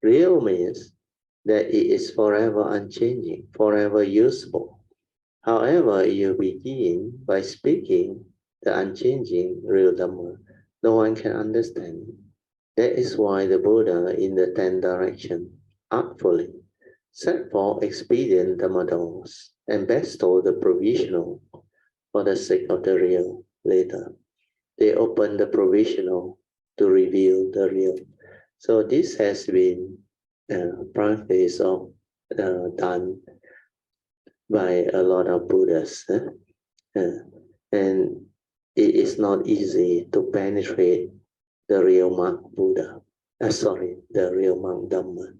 A: Real means that it is forever unchanging, forever useful. However, you begin by speaking the unchanging real Dharma. No one can understand it. That is why the Buddha in the 10 directions artfully set forth expedient dhammados and bestowed the provisional for the sake of the real later. They open the provisional to reveal the real. So this has been practice of done by a lot of Buddhas. And it is not easy to penetrate the real monk Buddha. The real monk Dhamma.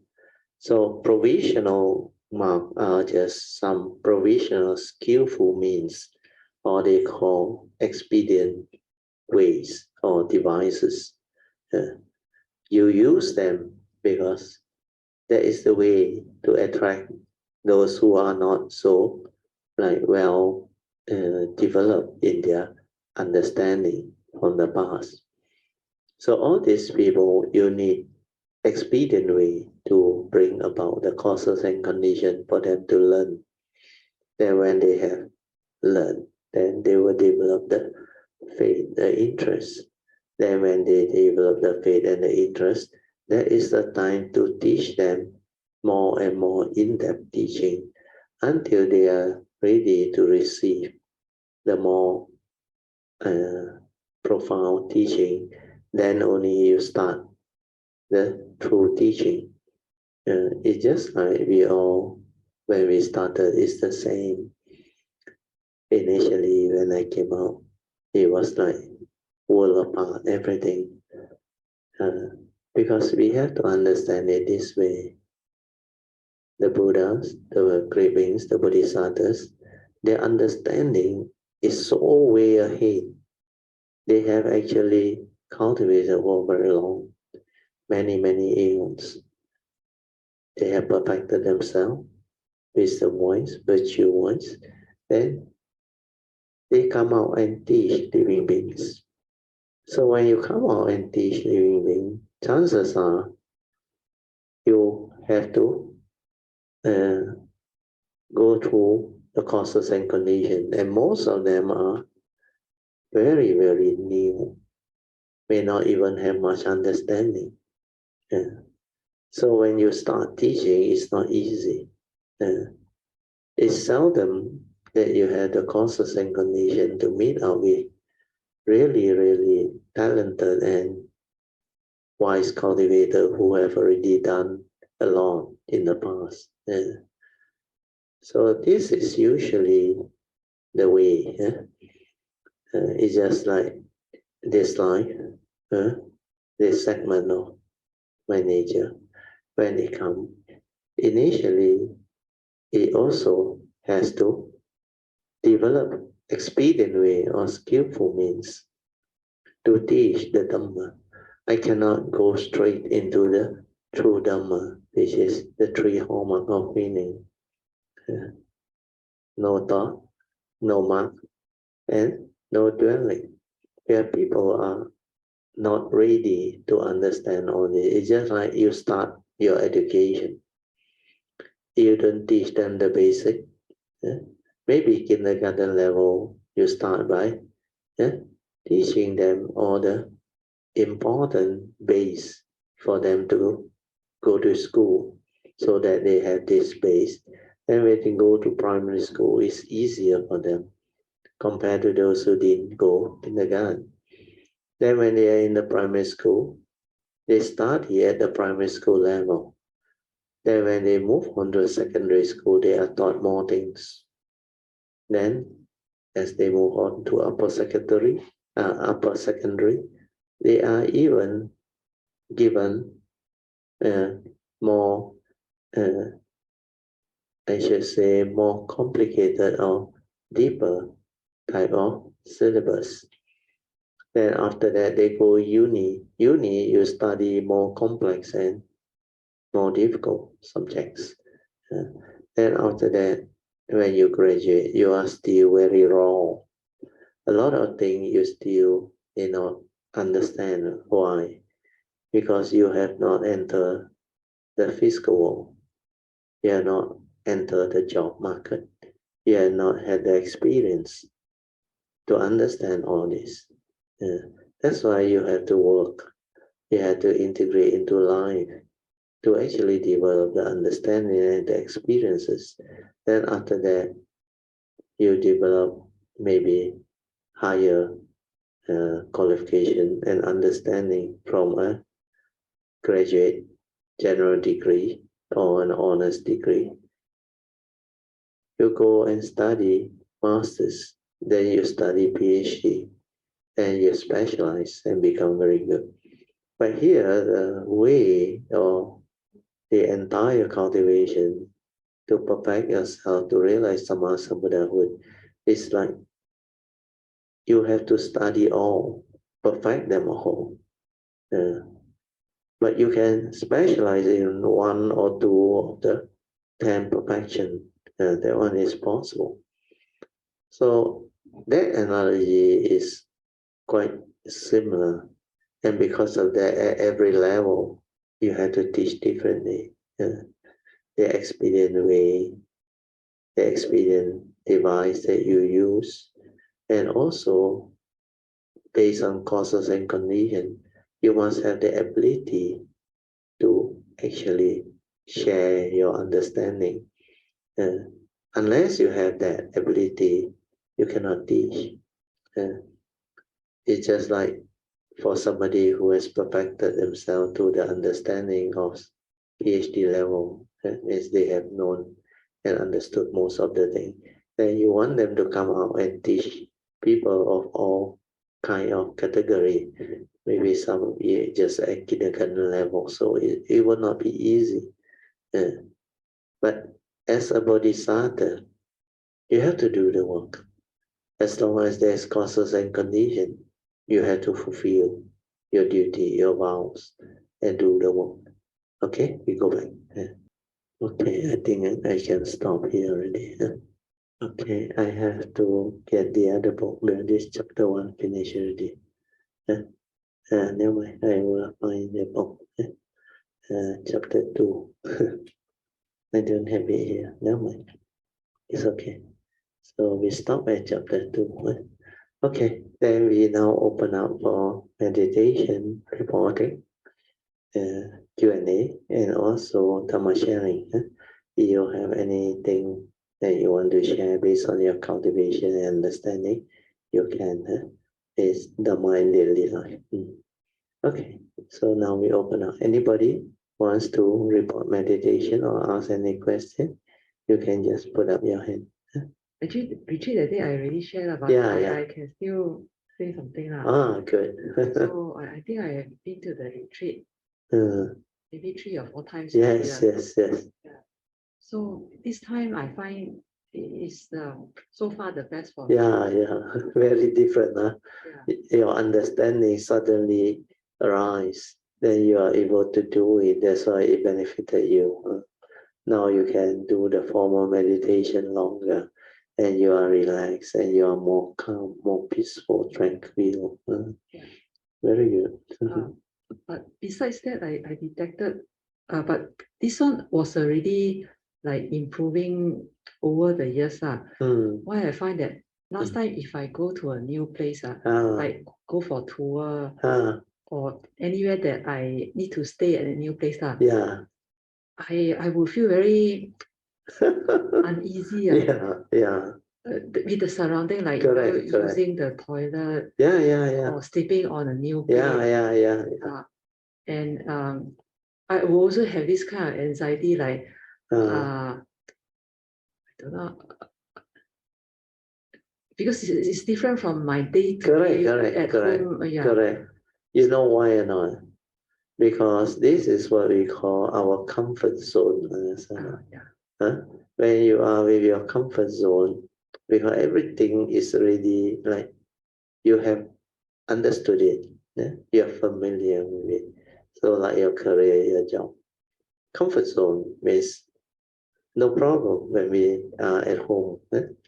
A: So provisional monk are just some provisional skillful means, or they call expedient ways or devices. You use them because that is the way to attract those who are not so well developed in their understanding from the past. So all these people, you need expedient way to bring about the causes and conditions for them to learn. Then when they have learned, then they will develop the faith, the interest. Then when they develop the faith and the interest, that is the time to teach them more and more in-depth teaching until they are ready to receive the more profound teaching. Then only you start the true teaching. It's just like we all, when we started, it's the same. Initially, when I came out, it was like world apart, everything. Because we have to understand it this way. The Buddhas, the great beings, the Bodhisattvas, their understanding is so way ahead. They have actually cultivated for very long, many eons. They have perfected themselves, wisdom-wise, virtue-wise. Then they come out and teach living beings. So when you come out and teach living beings, chances are you have to go through the causes and conditions, and most of them are very new, may not even have much understanding. So when you start teaching, it's not easy. It's seldom that you have the causes and conditions to meet up with really talented and wise cultivators who have already done a lot in the past. So this is usually the way. It's just like this life, this segment of my nature. When it comes, initially, it also has to develop expedient way or skillful means to teach the Dhamma. I cannot go straight into the true Dhamma, which is the three hallmarks of meaning. No thought, no mark, and no dwelling. Where people are not ready to understand all this. It's just like you start your education. You don't teach them the basic. Maybe kindergarten level, you start by teaching them all the important base for them to go to school, so that they have this base. And when they go to primary school, it's easier for them compared to those who didn't go kindergarten. Then when they are in the primary school, they study at the primary school level. Then when they move on to secondary school, they are taught more things. Then as they move on to upper secondary, they are even given more, I should say, more complicated or deeper type of syllabus. Then after that, they go uni. Uni, you study more complex and more difficult subjects. Then after that, when you graduate, you are still very raw. A lot of things you still not understand. Why? Because you have not entered the physical world. You have not entered the job market. You have not had the experience to understand all this. That's why you have to work you have to integrate into life to actually develop the understanding and the experiences. Then after that, you develop maybe higher qualification and understanding from a graduate general degree or an honors degree. You go and study masters, then you study PhD, and you specialize and become very good. But here, the way or the entire cultivation to perfect yourself, to realize Sammasa Buddhahood, is like you have to study all, perfect them all. But you can specialize in one or two of the 10 perfection. That one is possible. So that analogy is quite similar. And because of that, at every level, you have to teach differently. The expedient way, the expedient device that you use, and also based on causes and conditions, you must have the ability to actually share your understanding. Unless you have that ability, you cannot teach. It's just like for somebody who has perfected themselves to the understanding of PhD level, as they have known and understood most of the thing, then you want them to come out and teach people of all kind of category. Maybe some just at kindergarten level, so it will not be easy. But as a bodhisattva, you have to do the work. As long as there's causes and conditions, you have to fulfill your duty, your vows, and do the work. Okay, we go back. Okay, I think I can stop here already. Okay, I have to get the other book. This chapter 1 finished already. Never mind, I will find the book. Chapter 2. I don't have it here. Never mind. It's okay. So we stop at chapter 2. Okay, then we now open up for meditation, reporting, Q&A, and also Dharma sharing. If you have anything that you want to share based on your cultivation and understanding, you can. It's Dharma in daily life. Okay, so now we open up. Anybody wants to report meditation or ask any question, you can just put up your hand.
B: Actually, retreat that day I already shared, but I can still say something.
A: Good.
B: So I think I have been to the retreat maybe 3 or 4 times.
A: Yes.
B: Yeah. So this time I find it's so far the best for me.
A: Yeah. Very different. Your understanding suddenly arise. Then you are able to do it. That's why it benefited you. Now you can do the formal meditation longer, and you are relaxed, and you are more calm, more peaceful, tranquil. Very good.
B: But besides that, I detected, but this one was already like improving over the years. Why I find that last time if I go to a new place, like go for tour or anywhere that I need to stay at a new place, I will feel very uneasy. With the surrounding, like using the toilet, or sleeping on a new bed. And I will also have this kind of anxiety, like I don't know, because it's different from my day to day at home.
A: Correct. You know why or not? Because this is what we call our comfort zone. When you are with your comfort zone, because everything is already like you have understood it, you're familiar with it. So like your career, your job. Comfort zone means no problem when we are at home,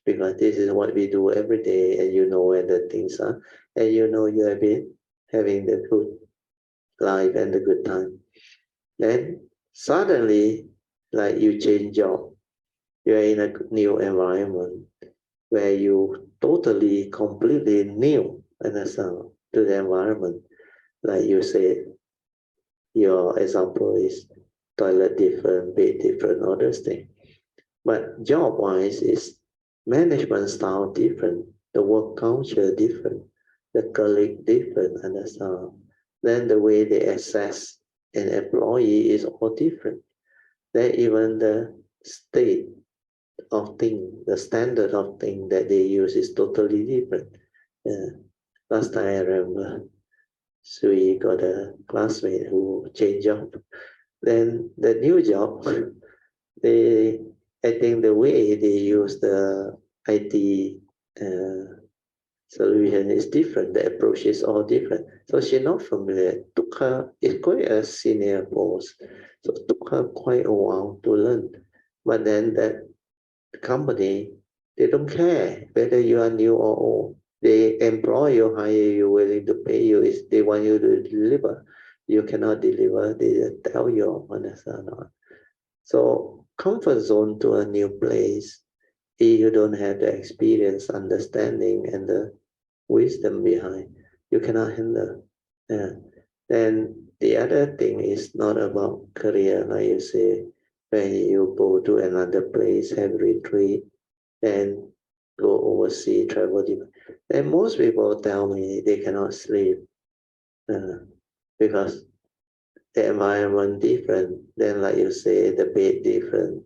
A: because this is what we do every day, and you know where the things are, and you know you have been having the good life and the good time. Then suddenly, like you change job, you're in a new environment where you totally, completely new, understand, to the environment. Like you said, your example is toilet different, bed different, all those things. But job-wise is management style different, the work culture different, the colleague different, understand? Then the way they assess an employee is all different. Then even the state of thing, the standard of thing that they use is totally different. Last time I remember, Sui got a classmate who changed job. Then the new job, I think the way they use the IT solution is different. The approach is all different. So she's not familiar. Took her, it's quite a senior post. So it took her quite a while to learn. But then that company, they don't care whether you are new or old. They employ you, hire you, willing to pay you. If they want you to deliver, you cannot deliver. They just tell you, understand? So comfort zone to a new place, if you don't have the experience, understanding, and the wisdom behind, you cannot handle. Then the other thing is not about career, like you say, when you go to another place, have retreat, and go overseas, travel. And most people tell me they cannot sleep because the environment different. Then, like you say, the bed different,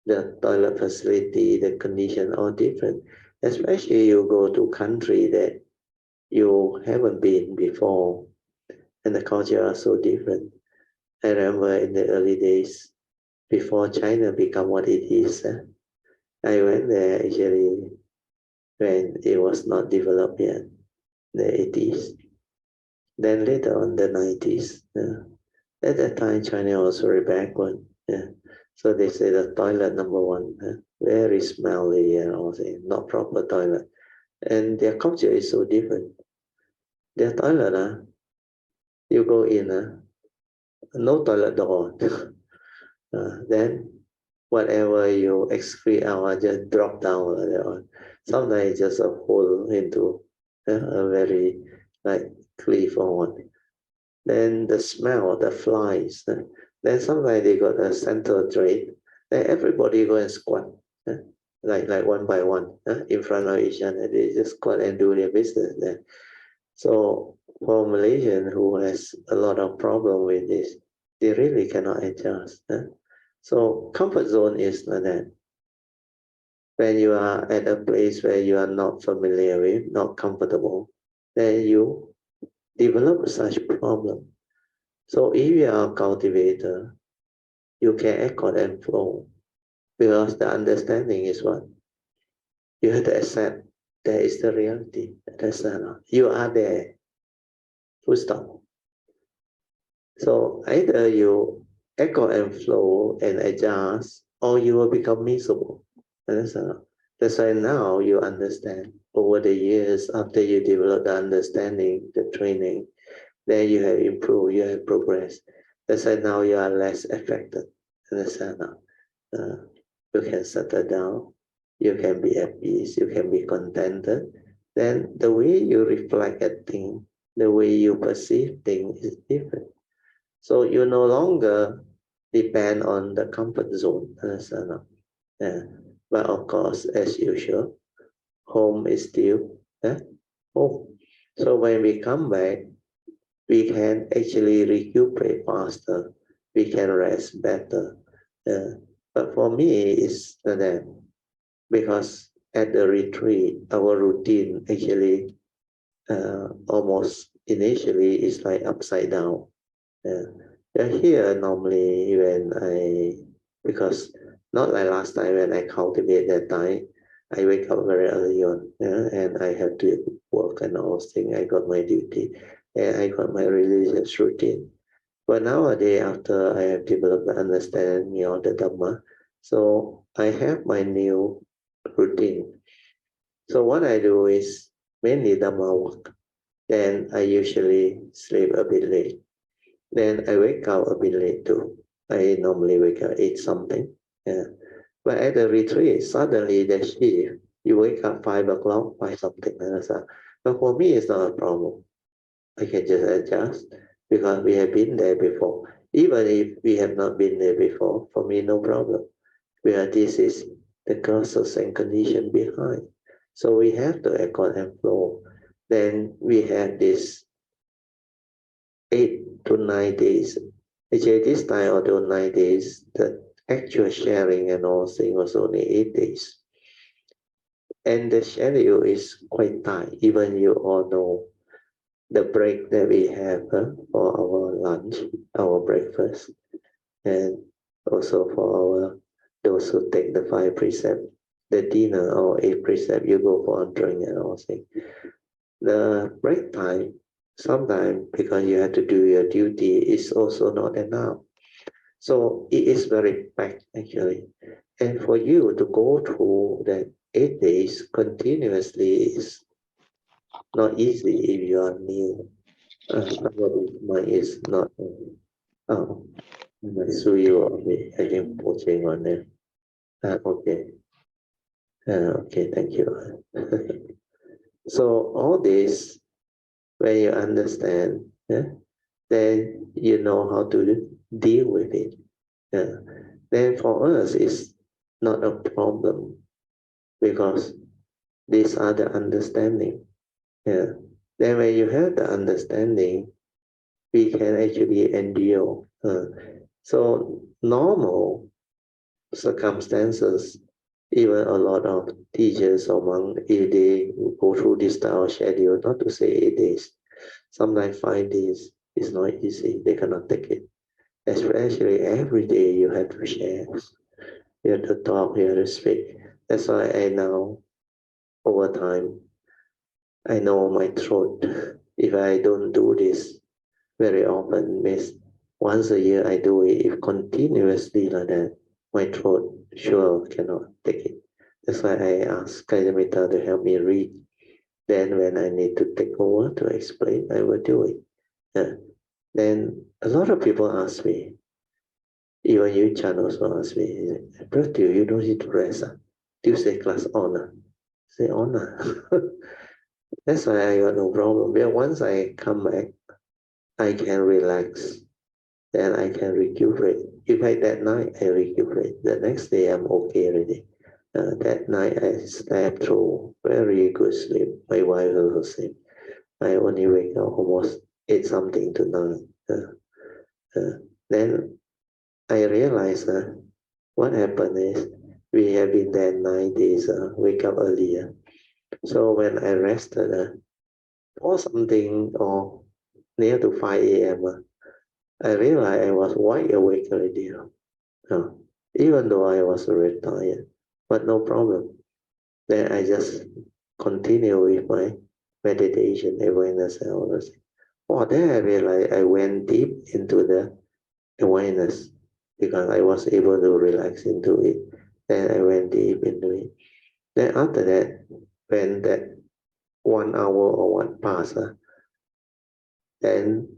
A: the toilet facility, the condition all different. Especially you go to country that you haven't been before, and the culture are so different. I remember in the early days, before China become what it is, I went there actually when it was not developed yet, the 80s. Then later on the 90s. At that time, China was very backward. So they say the toilet number one, very smelly and all that, not proper toilet. And their culture is so different. Their toilet, you go in, no toilet door. Then whatever you excrete out just drop down. Sometimes just a hole into a very like cliff or one. Then the smell, the flies. Then sometimes they got a central drain. Then everybody go and squat, like one by one, in front of each other. They just squat and do their business. So for Malaysian who has a lot of problem with this, they really cannot adjust. So comfort zone is like that. When you are at a place where you are not familiar with, not comfortable, then you develop such problem. So if you are a cultivator, you can accord and flow because the understanding is what? You have to accept that is the reality. That's you are there. Full stop. So either you accord and flow and adjust, or you will become miserable. That's why now you understand over the years after you develop the understanding, the training, then you have improved, you have progressed. That's why now you are less affected. Understand? You can settle down, you can be at peace, you can be contented. Then the way you reflect at things, the way you perceive things is different. So you no longer depend on the comfort zone. But of course, as usual, home is still home. So when we come back, we can actually recuperate faster. We can rest better. But for me, it's that because at the retreat, our routine actually almost initially is like upside down. Here normally because not like last time when I cultivate that time, I wake up very early on and I have to work and all things. I got my duty and I got my religious routine. But nowadays, after I have developed the understanding of the Dharma, so I have my new routine. So what I do is mainly Dharma work. Then I usually sleep a bit late. Then I wake up a bit late too. I normally wake up 8 something. But at the retreat, suddenly the shift, you wake up 5 o'clock, 5 something. But for me, it's not a problem. I can just adjust. because we have been there before. Even if we have not been there before, for me, no problem. Because this is the causes and condition behind. So we have to accord and flow. Then we have this 8 to 9 days. Actually, this time, although 9 days, the actual sharing and all thing was only 8 days. And the schedule is quite tight. Even you all know the break that we have for our lunch, our breakfast, and also for those who take the 5 precepts, the dinner or 8 precepts, you go for a drink and all things. The break time, sometimes because you have to do your duty, is also not enough. So it is very packed actually. And for you to go through that 8 days continuously is not easy if you are new. Somebody's mind is not. Oh, I saw you on me. I can watching on there. Okay. Okay, thank you. So all this, when you understand, then you know how to deal with it. Then for us, it's not a problem because these are the understanding. Then when you have the understanding, we can actually endure. So normal circumstances, even a lot of teachers or monks, if they go through this style of schedule, not to say 8 days, sometimes 5 days is not easy. They cannot take it. Especially every day you have to share. You have to talk, you have to speak. That's why I now, over time, I know my throat. If I don't do this very often, means once a year I do it, if continuously like that, my throat sure cannot take it. That's why I ask Kayamita to help me read. Then when I need to take over to explain, I will do it. Then a lot of people ask me, even you, Chan, also ask me, Brother, you don't need to rest. Tuesday class on. Say on. That's why I got no problem. But once I come back, I can relax. Then I can recuperate. If I that night I recuperate, the next day I'm okay already. That night I slept through very good sleep. My wife also sleep. I only wake up almost 8 something to 9. Then I realized what happened is we have been there 9 days, wake up earlier. So when I rested or something or near to 5 a.m., I realized I was wide awake already. Even though I was very tired, but no problem. Then I just continue with my meditation, awareness, and all this. Oh, then I realized I went deep into the awareness because I was able to relax into it. Then I went deep into it. Then after that, when that 1 hour or one pass, then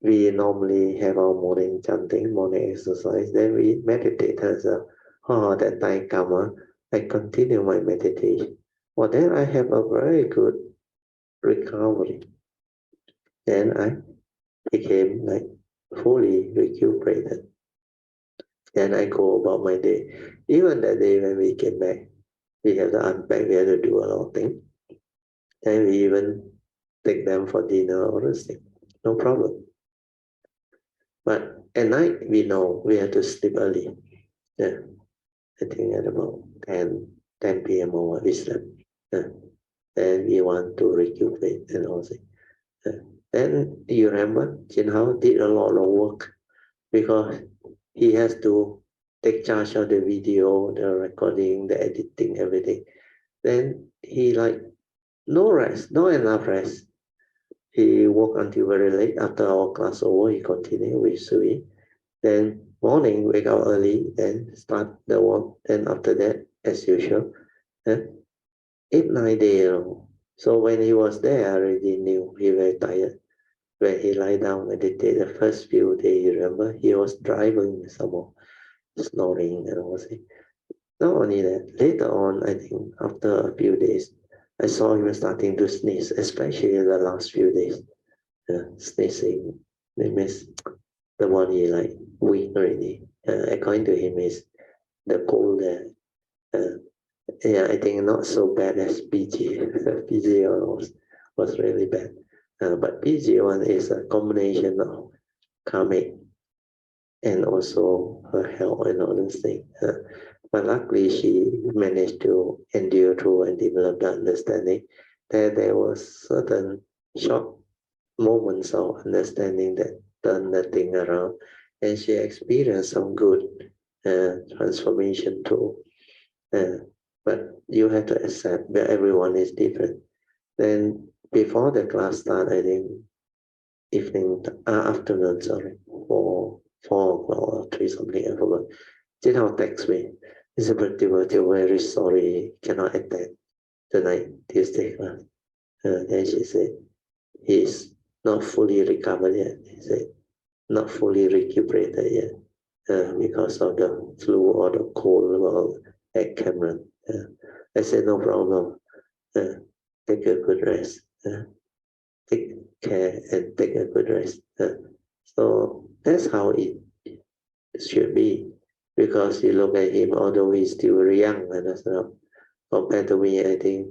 A: we normally have our morning chanting, morning exercise. Then we meditate as that time come, I continue my meditation. Well, then I have a very good recovery. Then I became like fully recuperated. Then I go about my day. Even that day when we came back, we have to unpack, we have to do a lot of things. Then we even take them for dinner or those things. No problem. But at night, we know we have to sleep early. Yeah. I think at about 10 p.m. or we slept. Then we want to recuperate and all that. Then you remember Jin Hao did a lot of work because he has to take charge of the video, the recording, the editing, everything. Then he like no rest, not enough rest. He worked until very late. After our class over, he continued with Sui. Then morning, wake up early, then start the work. Then after that, as usual, 8, 9 days. So when he was there, I already knew he was very tired. When he lie down meditate, the first few days, you remember, he was driving some more, snoring and all that. Not only that, later on, I think after a few days, I saw him starting to sneeze, especially in the last few days, sneezing That means the body like weak already. According to him, is the cold there. Yeah, I think not so bad as PG. PG was really bad. But PG one is a combination of karmic and also her health and all those things. But luckily she managed to endure through and develop the understanding that there was certain short moments of understanding that turned the thing around, and she experienced some good transformation too. But you have to accept that everyone is different. Then before the class start, I think afternoon, sorry, 4 or 3 something, I forgot. Jithao text me. He said, but you're very sorry, cannot attend tonight, Tuesday class. Then she said, he's not fully recovered yet. He said, not fully recuperated yet because of the flu or the cold at Cameron. I said, no problem. Take a good rest. Take care and take a good rest. So that's how it should be. Because you look at him, although he's still young, compared to me, I think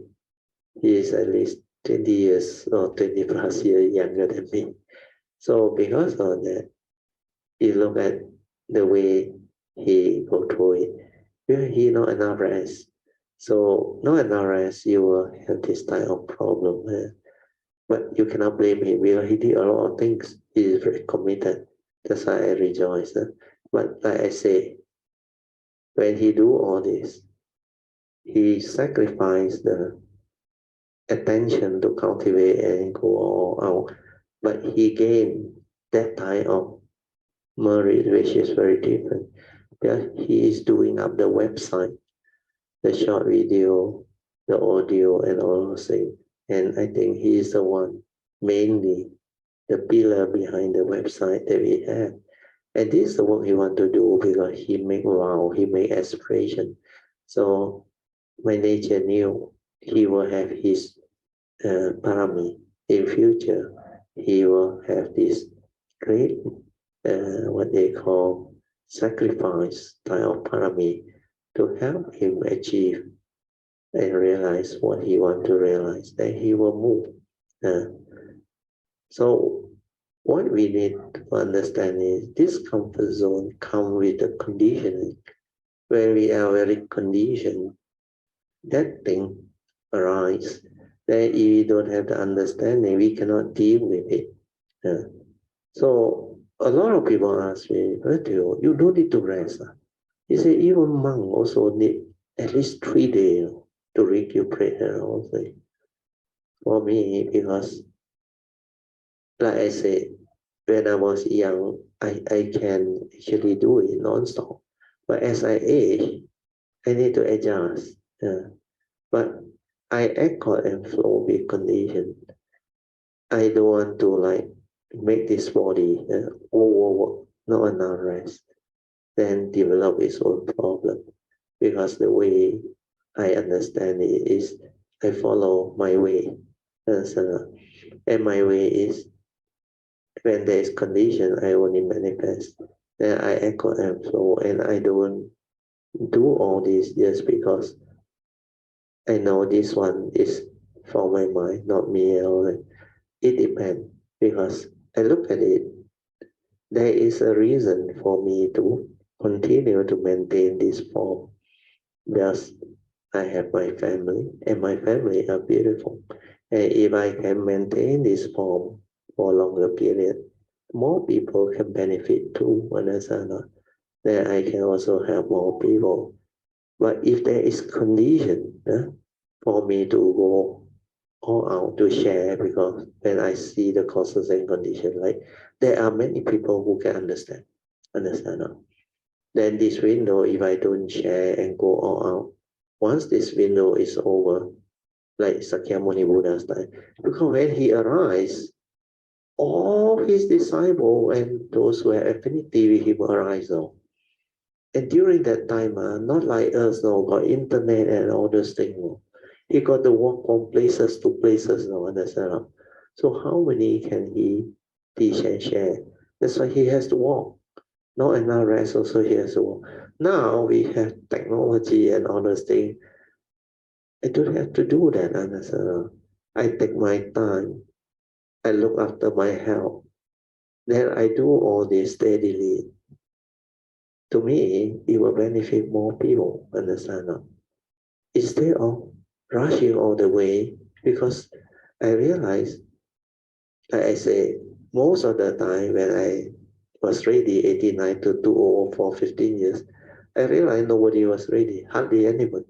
A: he is at least 20 years or 20 plus years younger than me. So because of that, you look at the way he go through it, he not enough rest. So not enough rest, you will have this type of problem. But you cannot blame him because he did a lot of things. He is very committed. That's why I rejoice. But like I say, when he do all this, he sacrificed the attention to cultivate and go all out. But he gained that type of merit, which is very different. Yeah, he is doing up the website, the short video, the audio, and all those things. And I think he is the one, mainly the pillar behind the website that we have. And this is the work he want to do because he make vow, he make aspiration. So my nature knew he will have his parami in future. He will have this great, what they call sacrifice type of parami to help him achieve and realize what he want to realize. Then he will move. So what we need to understand is this comfort zone comes with the conditioning. When we are very conditioned, that thing arises. Then if we don't have the understanding, we cannot deal with it. So a lot of people ask me, you don't need to rest. He said, even monk also need at least 3 days to recuperate and all that. For me, because like I said, when I was young, I can actually do it non-stop. But as I age, I need to adjust. But I accord and flow with condition. I don't want to like make this body overwork, not enough rest, then develop its own problem. Because the way I understand it is I follow my way. And my way is when there is condition, I only manifest. Then I echo and flow, and I don't do all this just because I know this one is for my mind, not me. It depends because I look at it. There is a reason for me to continue to maintain this form. Because I have my family, and my family are beautiful. And if I can maintain this form for a longer period, more people can benefit too, understand? Then I can also help more people. But if there is condition for me to go all out to share, because when I see the causes and condition, like there are many people who can understand. Then this window, if I don't share and go all out, once this window is over, like Sakyamuni Buddha's time, because when he arrives, all his disciples and those who have affinity with him arise. And during that time, not like us, got internet and all those things. He got to walk from places to places, understand? So how many can he teach and share? That's why he has to walk. Not enough rest, also he has to walk. Now we have technology and all those things. I don't have to do that, understand? I take my time. I look after my health. Then I do all this steadily. To me, it will benefit more people, understand? Instead of rushing all the way, because I realize, like I say, most of the time when I was ready, 89 to 2004, for 15 years, I realized nobody was ready, hardly anyone.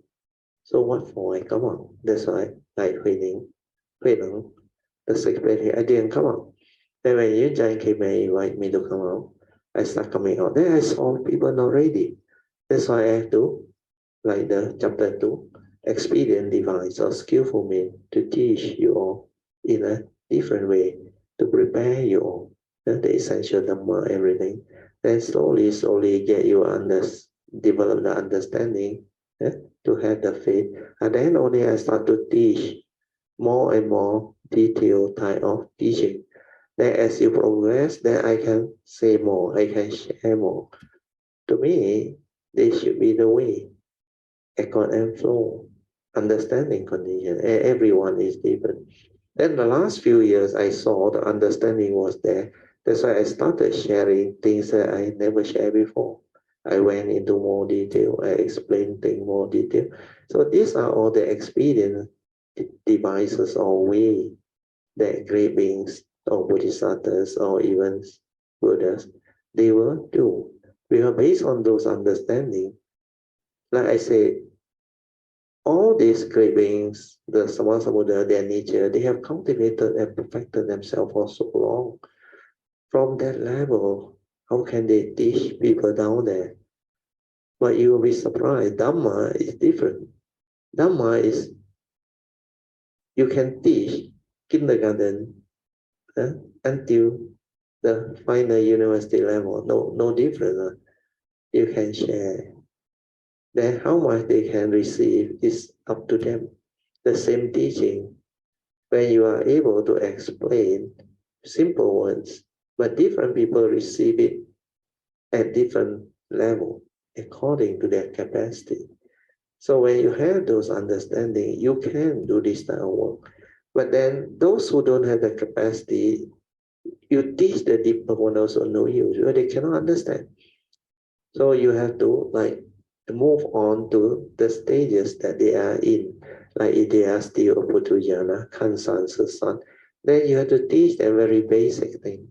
A: So what for? I come out. That's why, like Hui Neng, the secretary, I didn't come out. Then when Yun Jai came and invited me to come out, I start coming out. Then I saw people not ready. That's why I have to, like the chapter 2, expedient device or skillful means to teach you all in a different way, to prepare you all, the essential Dharma, everything. Then slowly get you develop the understanding, to have the faith. And then only I start to teach more and more detailed type of teaching. Then as you progress, then I can say more, I can share more. To me, this should be the way. Accord and flow, understanding condition. Everyone is different. Then the last few years, I saw the understanding was there. That's why I started sharing things that I never shared before. I went into more detail. I explained things more detail. So these are all the expedient devices or way that great beings or bodhisattvas or even Buddhas, they will do. Because based on those understanding, like I say, all these great beings, the Samasa Buddha, their nature, they have cultivated and perfected themselves for so long. From that level, how can they teach people down there? But you will be surprised, Dharma is different. Dharma is, you can teach kindergarten until the final university level, no different. You can share. Then how much they can receive is up to them. The same teaching, when you are able to explain simple words, but different people receive it at different level according to their capacity. So when you have those understanding, you can do this type of work. But then those who don't have the capacity, you teach the deeper one also no use, because they cannot understand. So you have to like move on to the stages that they are in. Like if they are still Putujana, Kansan, Susan, then you have to teach them very basic thing.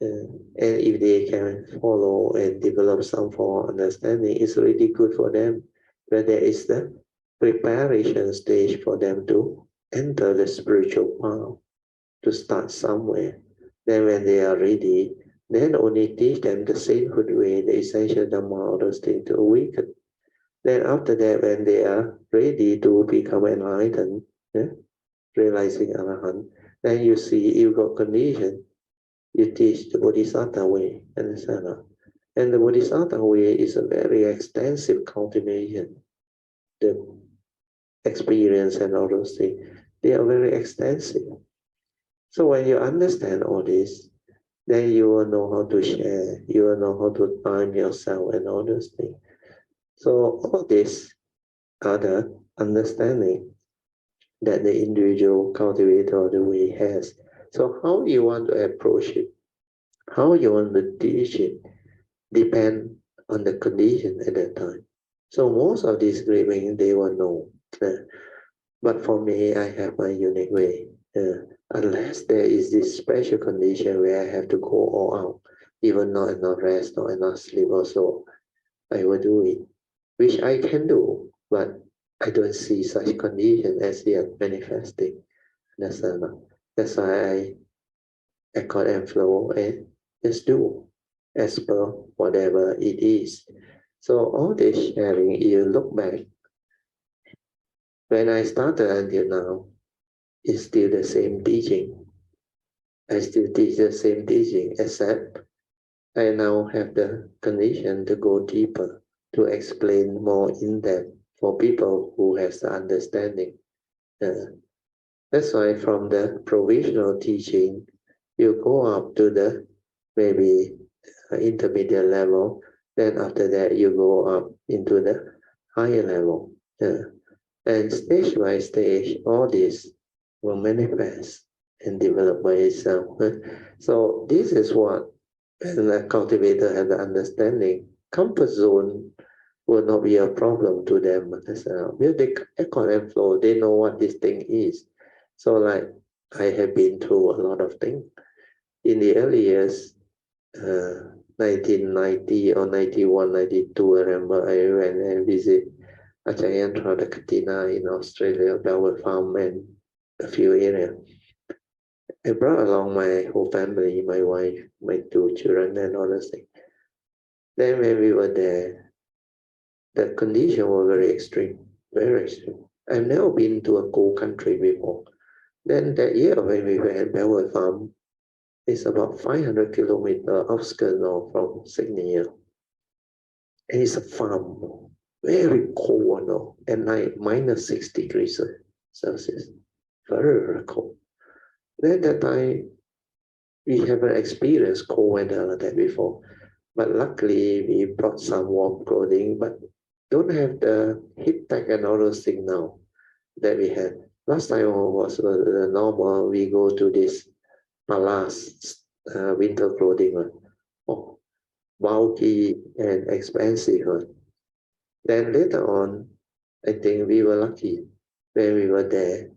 A: And if they can follow and develop some form of understanding, it's really good for them. But there is the preparation stage for them to enter the spiritual path, to start somewhere. Then when they are ready, then only teach them the sainthood way, the essential Dharma, all those things to awaken. Then after that, when they are ready to become enlightened, realizing Arahant, then you see you got condition, you teach the Bodhisattva way, understand? And the Bodhisattva way is a very extensive cultivation. The experience and all those things, they are very extensive. So when you understand all this, then you will know how to share, you will know how to time yourself and all those things. So all this are the understanding that the individual cultivator of the way has. So how you want to approach it, how you want to teach it, depend on the condition at that time. So most of these great beings, they will know. But for me, I have my unique way. Unless there is this special condition where I have to go all out, even not enough rest, not enough sleep also, I will do it, which I can do, but I don't see such condition as yet manifesting. That's why I accord and flow and just do as per whatever it is. So all this sharing, you look back, when I started until now, it's still the same teaching. I still teach the same teaching, except I now have the condition to go deeper, to explain more in depth for people who has the understanding. That's why from the provisional teaching, you go up to the maybe intermediate level. Then after that, you go up into the higher level. And stage by stage, all this will manifest and develop by itself. So this is what, when a cultivator has the understanding, comfort zone will not be a problem to them. Because they ebb and flow, they know what this thing is. So like, I have been through a lot of things. In the early years, 1990 or 91, 92, I remember I went and visit Ajahn Katina in Australia, Bellwood Farm, and a few areas. I brought along my whole family, my wife, my 2 children, and all those things. Then when we were there, the conditions were very extreme, very extreme. I've never been to a cold country before. Then that year when we were at Bellwood Farm, it's about 500 kilometers outskirts from Sydney. And it's a farm, very cold, at night, minus 6 degrees Celsius, very, very cold. Then that time, we haven't experienced cold weather like that before. But luckily, we brought some warm clothing, but don't have the heat tech and all those things now that we had. Last time was the normal, we go to this Palace winter clothing, bulky and expensive. Then later on, I think we were lucky when we were there.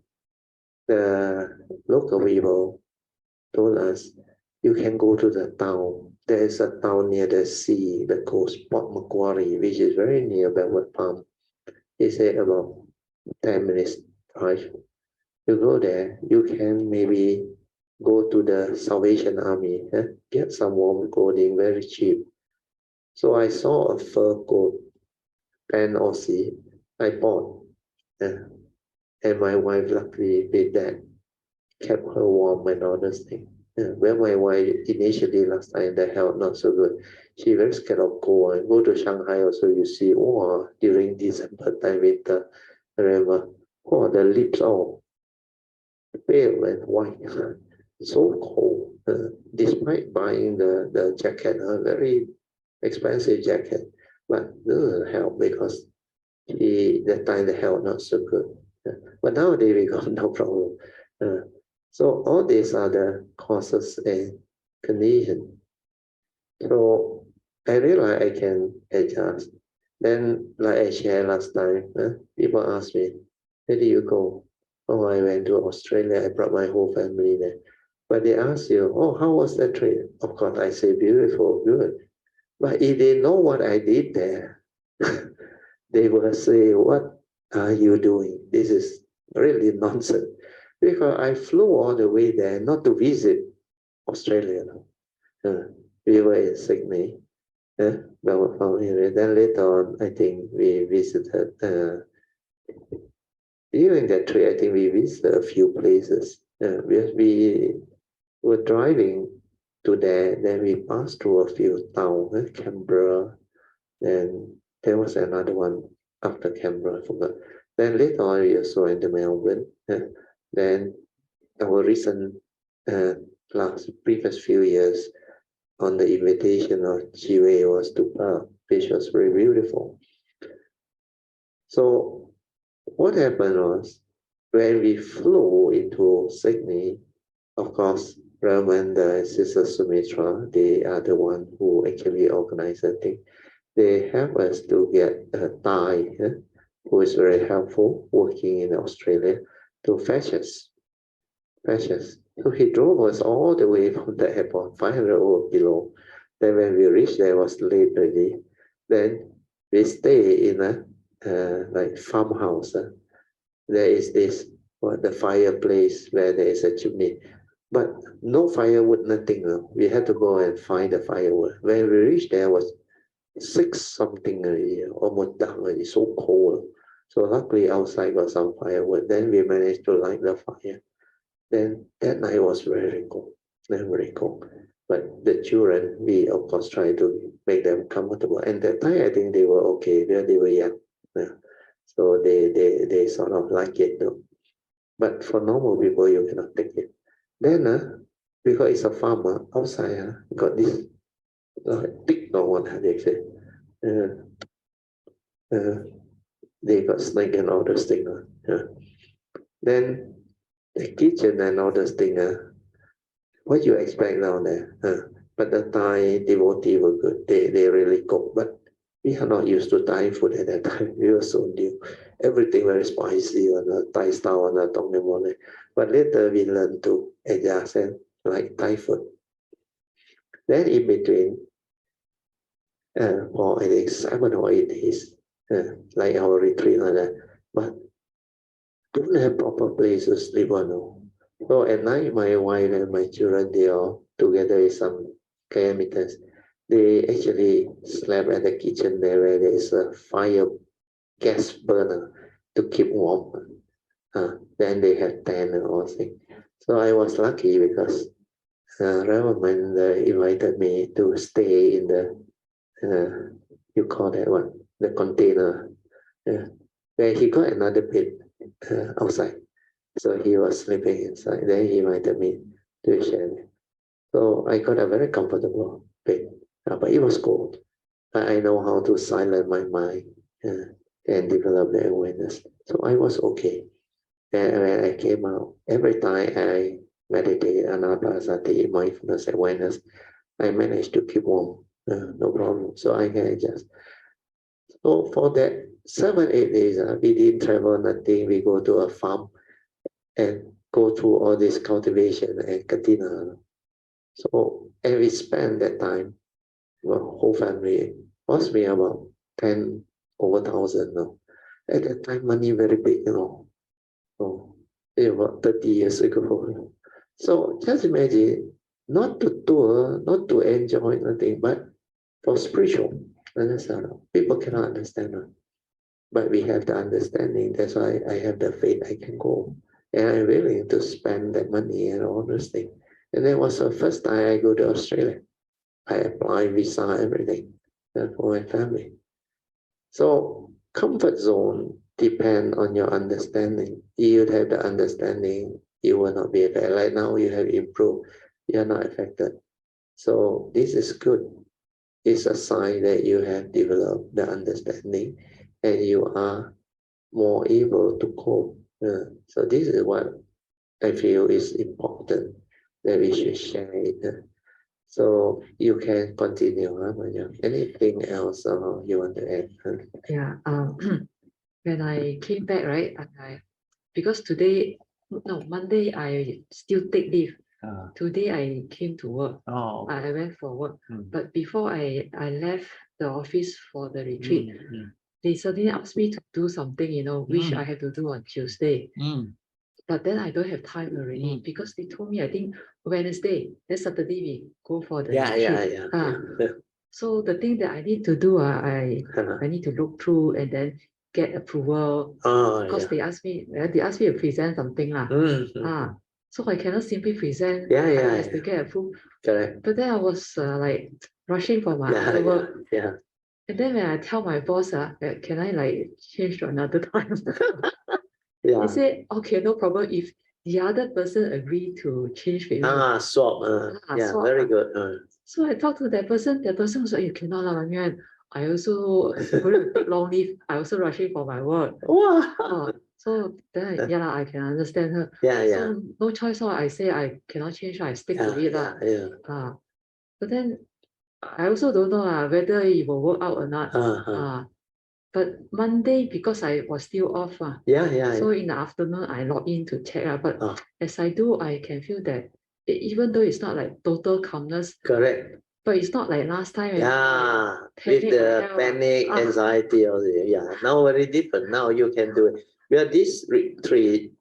A: The local people told us, you can go to the town. There is a town near the sea, the coast, Port Macquarie, which is very near Bellwood Farm. He said about 10 minutes drive. You go there, you can maybe go to the Salvation Army, get some warm clothing, very cheap. So I saw a fur coat, Pan Aussie, I bought. And my wife luckily did that, kept her warm and all those things. When my wife initially last time, the health not so good, she very scared of cold. I go to Shanghai also, you see, during December time, winter, I remember, the lips all pale and white, so cold. Despite buying the jacket, a very expensive jacket, but doesn't help because that time the health not so good. But nowadays we got no problem. So all these are the causes and conditions. So I realize I can adjust. Then, like I shared last time, people ask me, where do you go? Oh, I went to Australia. I brought my whole family there. But they ask you, how was that trip? Of course, I say beautiful, good. But if they know what I did there, they will say, what are you doing? This is really nonsense. Because I flew all the way there not to visit Australia. We were in Sydney, Melbourne Farm area. Then later on, I think we visited, during that trip, I think we visited a few places. We were driving to there, then we passed through a few towns, Canberra, and there was another one after Canberra, I forgot. Then later on, we also went to Melbourne. Then our recent previous few years, on the invitation of Jiwei, was to Perth, which was very beautiful. So what happened was, when we flew into Sydney, of course, Raman, the Sister Sumitra, they are the one who actually organized the thing. They helped us to get a Thai, who is very helpful, working in Australia, to fetch us. So he drove us all the way from the airport, 500 over below. Then when we reached there, it was late already. Then we stay in a like farmhouse. There is this, the fireplace where there is a chimney. But no firewood, nothing. We had to go and find the firewood. When we reached there, was 6 something already, almost dark already, so cold. So luckily outside got some firewood. Then we managed to light the fire. Then that night was very cold, very cold. But the children, we of course try to make them comfortable. And that time I think they were okay, they were young. So they sort of like it though. But for normal people, you cannot take it. Then because it's a farmer outside, got this tick or what they say. They got snake and all those things. Then the kitchen and all those things. What you expect down there? But the Thai devotee were good. They really cook. But we are not used to Thai food at that time. We were so new. Everything very spicy on the Thai style on the Tong Morning. But later we learned to adjust and like Thai food. Then in between, for I think 7 or 8 days, like our retreat like that. But don't have proper place to sleep on. No. So at night, my wife and my children, they all together with some kilometers, they actually slept at the kitchen there where there is a fire gas burner to keep warm. Then they have tent and all things. So I was lucky because Raman invited me to stay in the, you call that one, the container, where he got another bed outside. So he was sleeping inside. Then he invited me to share. So I got a very comfortable bed, but it was cold. But I know how to silence my mind and develop the awareness. So I was okay. And when I came out, every time I meditate, anapanasati, mindfulness, awareness, I managed to keep warm, no problem. So I can adjust. So for that 7, 8 days, we didn't travel, nothing. We go to a farm and go through all this cultivation and katina. So, and we spend that time, well, whole family, cost me about 10 over 1,000 now. At that time, money very big, So, about 30 years ago. So just imagine, not to tour, not to enjoy nothing, but for spiritual. Understand? People cannot understand. But we have the understanding. That's why I have the faith I can go. And I'm willing to spend that money and all those things. And that was the first time I go to Australia. I apply visa, everything for my family. So comfort zone depend on your understanding. You have the understanding, you will not be affected. Like now you have improved, you are not affected. So this is good. It's a sign that you have developed the understanding and you are more able to cope. So this is what I feel is important that we should share it. So you can continue, Manya. Anything else you want to add?
B: Yeah. When I came back, right, because today, no, Monday, I still take leave. Today I came to work. I went for work. But before I left the office for the retreat, they suddenly asked me to do something, which I have to do on Tuesday. But then I don't have time already because they told me, I think Wednesday, then Saturday we go for the retreat. So the thing that I need to do, I need to look through and then get approval. Because they asked me to present something. So I cannot simply present. I have to get approved.
A: Correct.
B: But then I was like rushing for my other work. And then when I tell my boss, can I like change to another time? He said, okay, no problem. If the other person agree to change with me.
A: Swap.
B: Swap.
A: Very good.
B: So I talked to that person was like, you cannot, I also going to take long leave. I also rushing for my work. So then, I can understand her. So no choice. So I say I cannot change. I stick to it. But then I also don't know whether it will work out or not. But Monday, because I was still off. So in the afternoon, I log in to check. But as I do, I can feel that even though it's not like total calmness.
A: Correct.
B: But it's not like last time.
A: With the panic, anxiety. Now very different. Now you can do it. Where this retreat,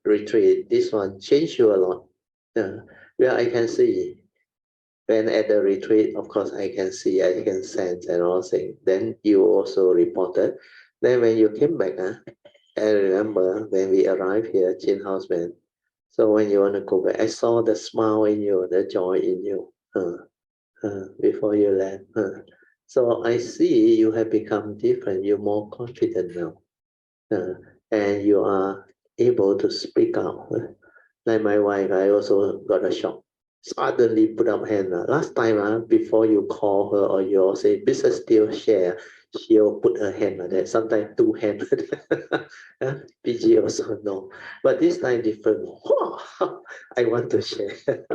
A: this one changed you a lot. Where I can see. When at the retreat, of course, I can see, I can sense and all things. Then you also reported. Then when you came back, I remember when we arrived here, Chin House Man. So when you want to go back, I saw the smile in you, the joy in you before you left. So I see you have become different. You're more confident now. And you are able to speak out. Like my wife, I also got a shock. suddenly put up hand. Last time, before you call her or you say business deal share, she'll put her hand like that. Sometimes two hands. PG also no. But this time different. I want to share.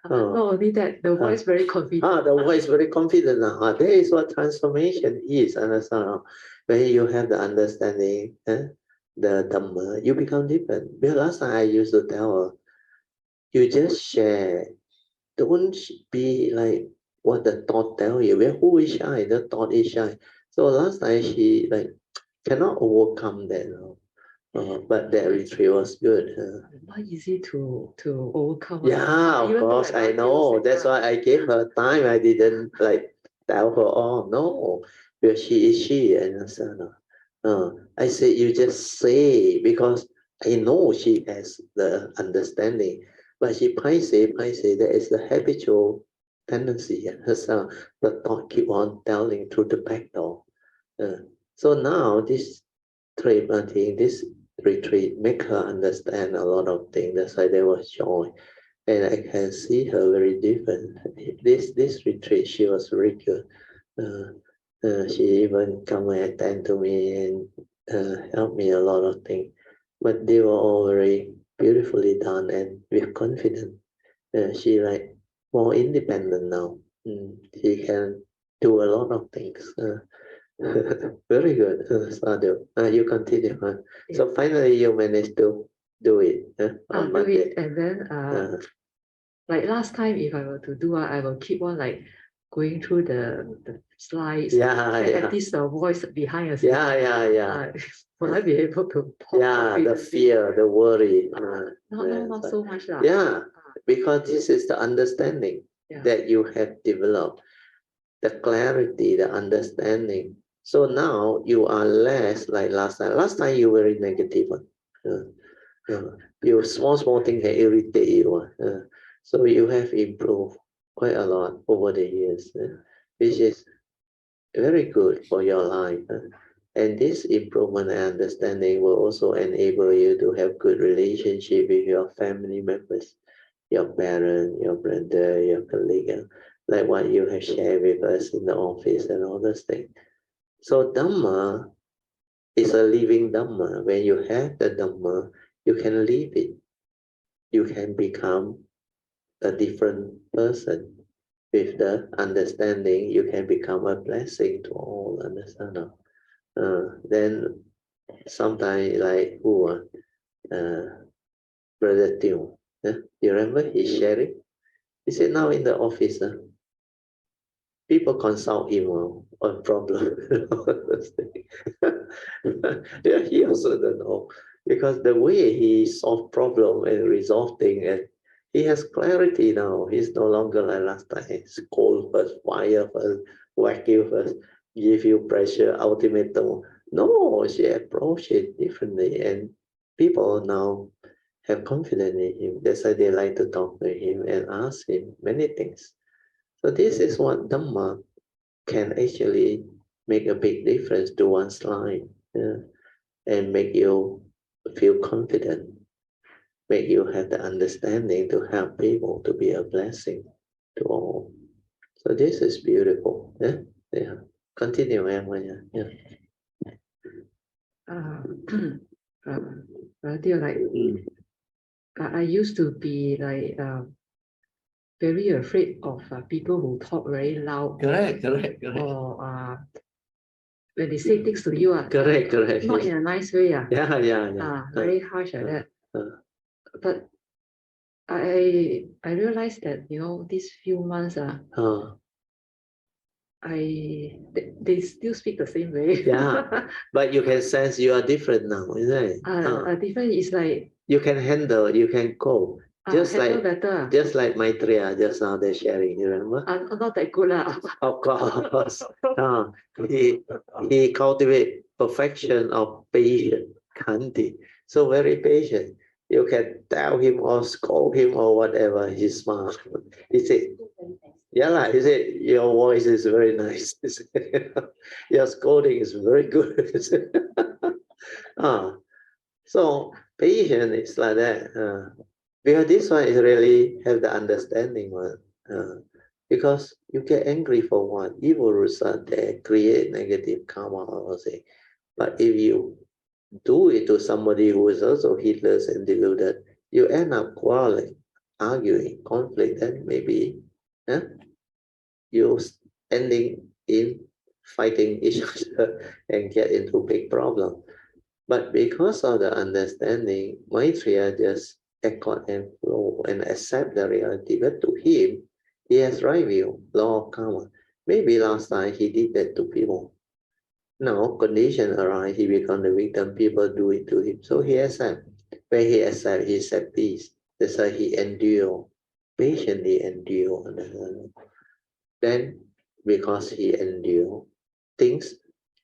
B: Not only that, the voice very confident.
A: The voice very confident. That is what transformation is. Understand? When you have the understanding, the Dhamma, you become different. Because last time I used to tell her, you just share. Don't be like what the thought tell you. Well, who is shy? The thought is shy. So last time she cannot overcome that. But that retreat was good.
B: Not easy to overcome.
A: Yeah, of course, I know. That's why I gave her time. I didn't tell her, oh no, well, she is she. And I said, you just say, because I know she has the understanding. But she say, that is the habitual tendency. So the thought keep on telling through the back door. So now this trip, I think this retreat make her understand a lot of things. That's why there was joy. And I can see her very different. This retreat, she was very good. She even come and attend to me and help me a lot of things. But they were all very beautifully done and with confidence. She more independent now. She can do a lot of things. Very good, Sadhu. You continue. Yeah. So finally, you managed to do it on Monday.
B: And then, like last time, if I were to do, I will keep on going through the slides.
A: Yeah.
B: This voice behind us.
A: Yeah.
B: Will I be able to?
A: The fear, the worry.
B: Not so much.
A: Yeah, because this is the understanding that you have developed, the clarity, the understanding. So now you are less like last time. Last time you were very negative. Your small thing can irritate you. So you have improved quite a lot over the years, which is very good for your life. And this improvement and understanding will also enable you to have good relationship with your family members, your parents, your brother, your colleague, like what you have shared with us in the office and all those things. So Dhamma is a living Dhamma. When you have the Dhamma, you can live it. You can become a different person. With the understanding, you can become a blessing to all. Understand? Then sometimes like Brother Teo, you remember he sharing? He said now in the office, people consult him on problem. He also don't know, because the way he solve problem and resolve things, and he has clarity now. He's no longer like last time. Scold first, fire first, whack you first, give you pressure, ultimatum. No, she approached it differently, and people now have confidence in him. That's why they like to talk to him and ask him many things. So this is what Dhamma can actually make a big difference to one's life, and make you feel confident, make you have the understanding to help people, to be a blessing to all. So this is beautiful. Yeah. Continue, Emma. Yeah.
B: I used to be very afraid of people who talk very loud.
A: Correct.
B: Or when they say things to you,
A: correct.
B: Not in a nice way.
A: Yeah.
B: Very harsh like that. But I realized that these few months they still speak the same way.
A: Yeah, but you can sense you are different now, isn't it?
B: Different is like
A: you can handle, you can cope. Just like Maitreya just now they're sharing, you remember?
B: Not that good.
A: Of course. He cultivate perfection of patience, Kanti. So very patient. You can tell him or scold him or whatever, he's smart. He said, he said, your voice is very nice. Your scolding is very good. So patience is like that. Because this one is really have the understanding one. Because you get angry for what? Evil result, they create negative karma, I will say. But if you do it to somebody who is also heedless and deluded, you end up quarreling, arguing, conflict, and maybe you ending in fighting each other and get into big problem. But because of the understanding, Maitreya just accord and flow and accept the reality. But to him, he has right view, law of karma. Maybe last time he did that to people. Now condition arise, he become the victim, people do it to him. So he accept. When he accept, he accept peace. That's why he endure, patiently endure. Then because he endure, things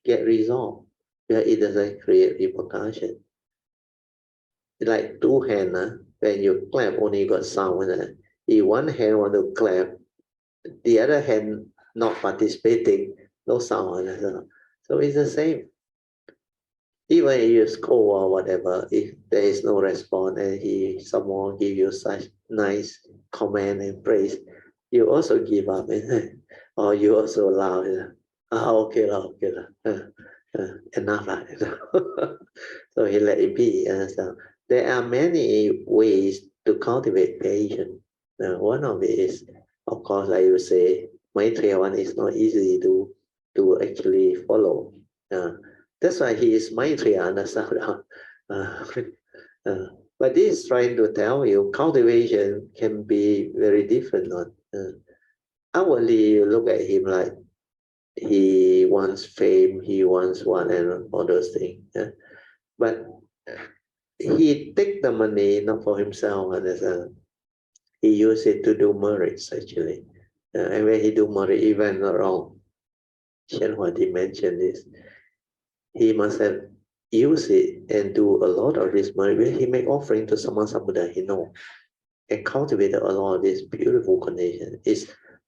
A: get resolved. Where it doesn't create repercussion. Like two hands, when you clap, only got sound. If one hand want to clap, the other hand not participating, no sound. So it's the same. Even if you scold or whatever, if there is no response and someone give you such nice comment and praise, you also give up, or you also allow it. Okay, enough. So he let it be. So there are many ways to cultivate patience. One of it is, of course, I would say, Maitreya one is not easy to actually follow. That's why he is Maitreya, understand? But this is trying to tell you cultivation can be very different. Outwardly, you look at him like he wants fame, he wants one and all those things. But he take the money not for himself, he used it to do merits actually. And when he do merit, even not wrong, Hsuan Hua did mention this. He must have used it and do a lot of this merit. When he make offering to Sammasambuddha, he know and cultivated a lot of this beautiful condition.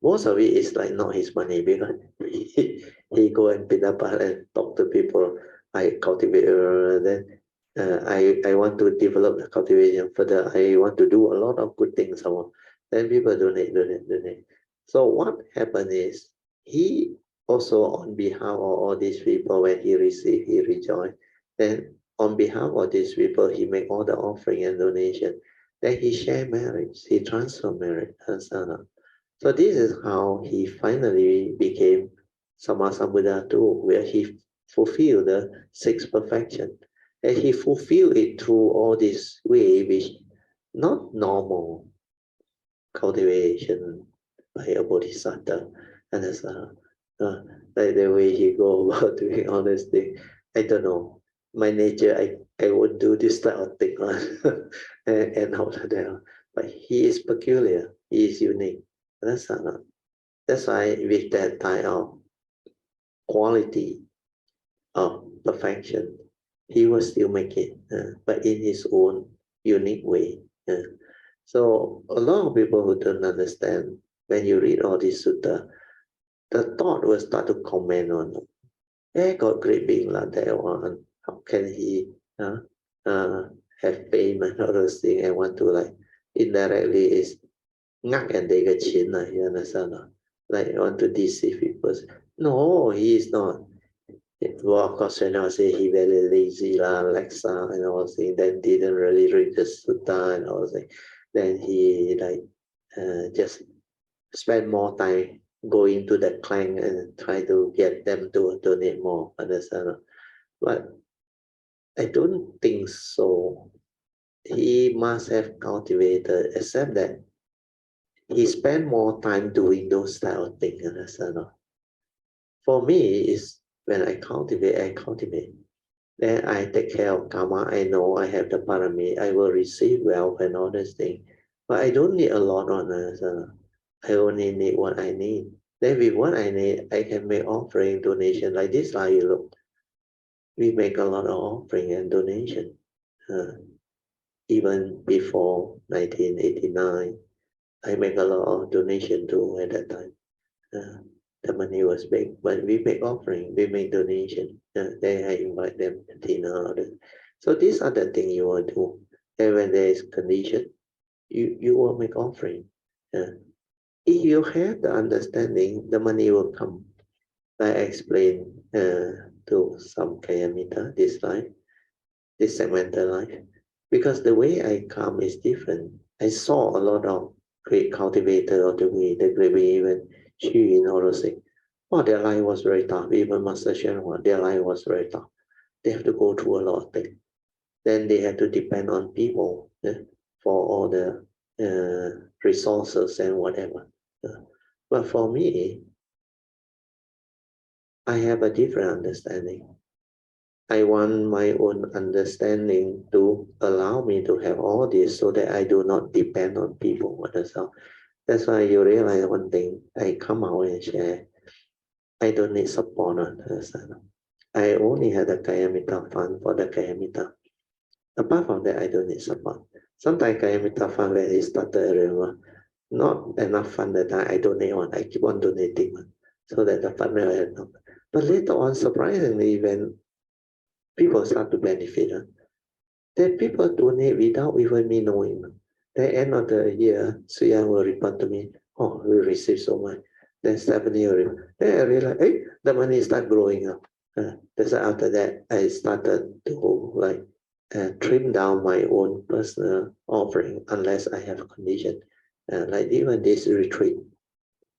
A: Most of it is like not his money because he go and pick up and talk to people. I cultivate, then I want to develop the cultivation further. I want to do a lot of good things. Then people donate. So what happened is he also on behalf of all these people, when he received, he rejoiced. Then on behalf of these people, he make all the offering and donation. Then he share marriage, he transfer marriage, and so on. So this is how he finally became Sammasambuddha too, where he fulfilled the sixth perfection. And he fulfilled it through all this way, which not normal cultivation by a bodhisattva. And that's like the way he go about doing all this thing. I don't know. My nature, I would do this type of thing and all of that. But he is peculiar. He is unique. That's why with that type of quality of perfection, he will still make it, but in his own unique way. So a lot of people who don't understand, when you read all these sutta, the thought will start to comment on, God great being like that one. How can he have fame and all those things and want to like indirectly is ngak and take a chin, you understand? Like want to deceive people. No, he is not. Well, of course, when I say he very lazy, laxa, and all things, then didn't really read the sutta and all things. Then he like just spend more time going to the clan and try to get them to donate more. Understand? But I don't think so. He must have cultivated, except that he spent more time doing those type of things. Understand? For me, is when I cultivate. Then I take care of karma. I know I have the parami. I will receive wealth and all these things. But I don't need a lot on this. I only need what I need. Then with what I need, I can make offering, donation. Like this, how you look. We make a lot of offering and donation. Even before 1989, I make a lot of donation too at that time. The money was big, but we make offering, we make donation. Then I invite them to dinner. So these are the things you will do. And when there is condition, you will make offering. If you have the understanding, the money will come. I explained to some Kayamita this life, this segmental life, because the way I come is different. I saw a lot of great cultivators of the way, the great way, even Xu and all those things. Oh, their life was very tough. Even Master Hsuan Hua, their life was very tough. They have to go through a lot of things. Then they have to depend on people for all the resources and whatever. But for me, I have a different understanding. I want my own understanding to allow me to have all this so that I do not depend on people. That's why you realize one thing, I come out and share. I don't need support. I only had a Kayamita fund for the Kayamita. Apart from that, I don't need support. Sometimes Kayamita fund, when it started, not enough fund that I donate on. I keep on donating so that the fund will have enough. But later on, surprisingly, when people start to benefit, then people donate without even me knowing. At the end of the year, Hsuan will report to me, oh, we received so much. Then Stephanie will report. Then I realized, hey, the money start growing up. That's after that, I started to trim down my own personal offering unless I have a condition. Like even this retreat,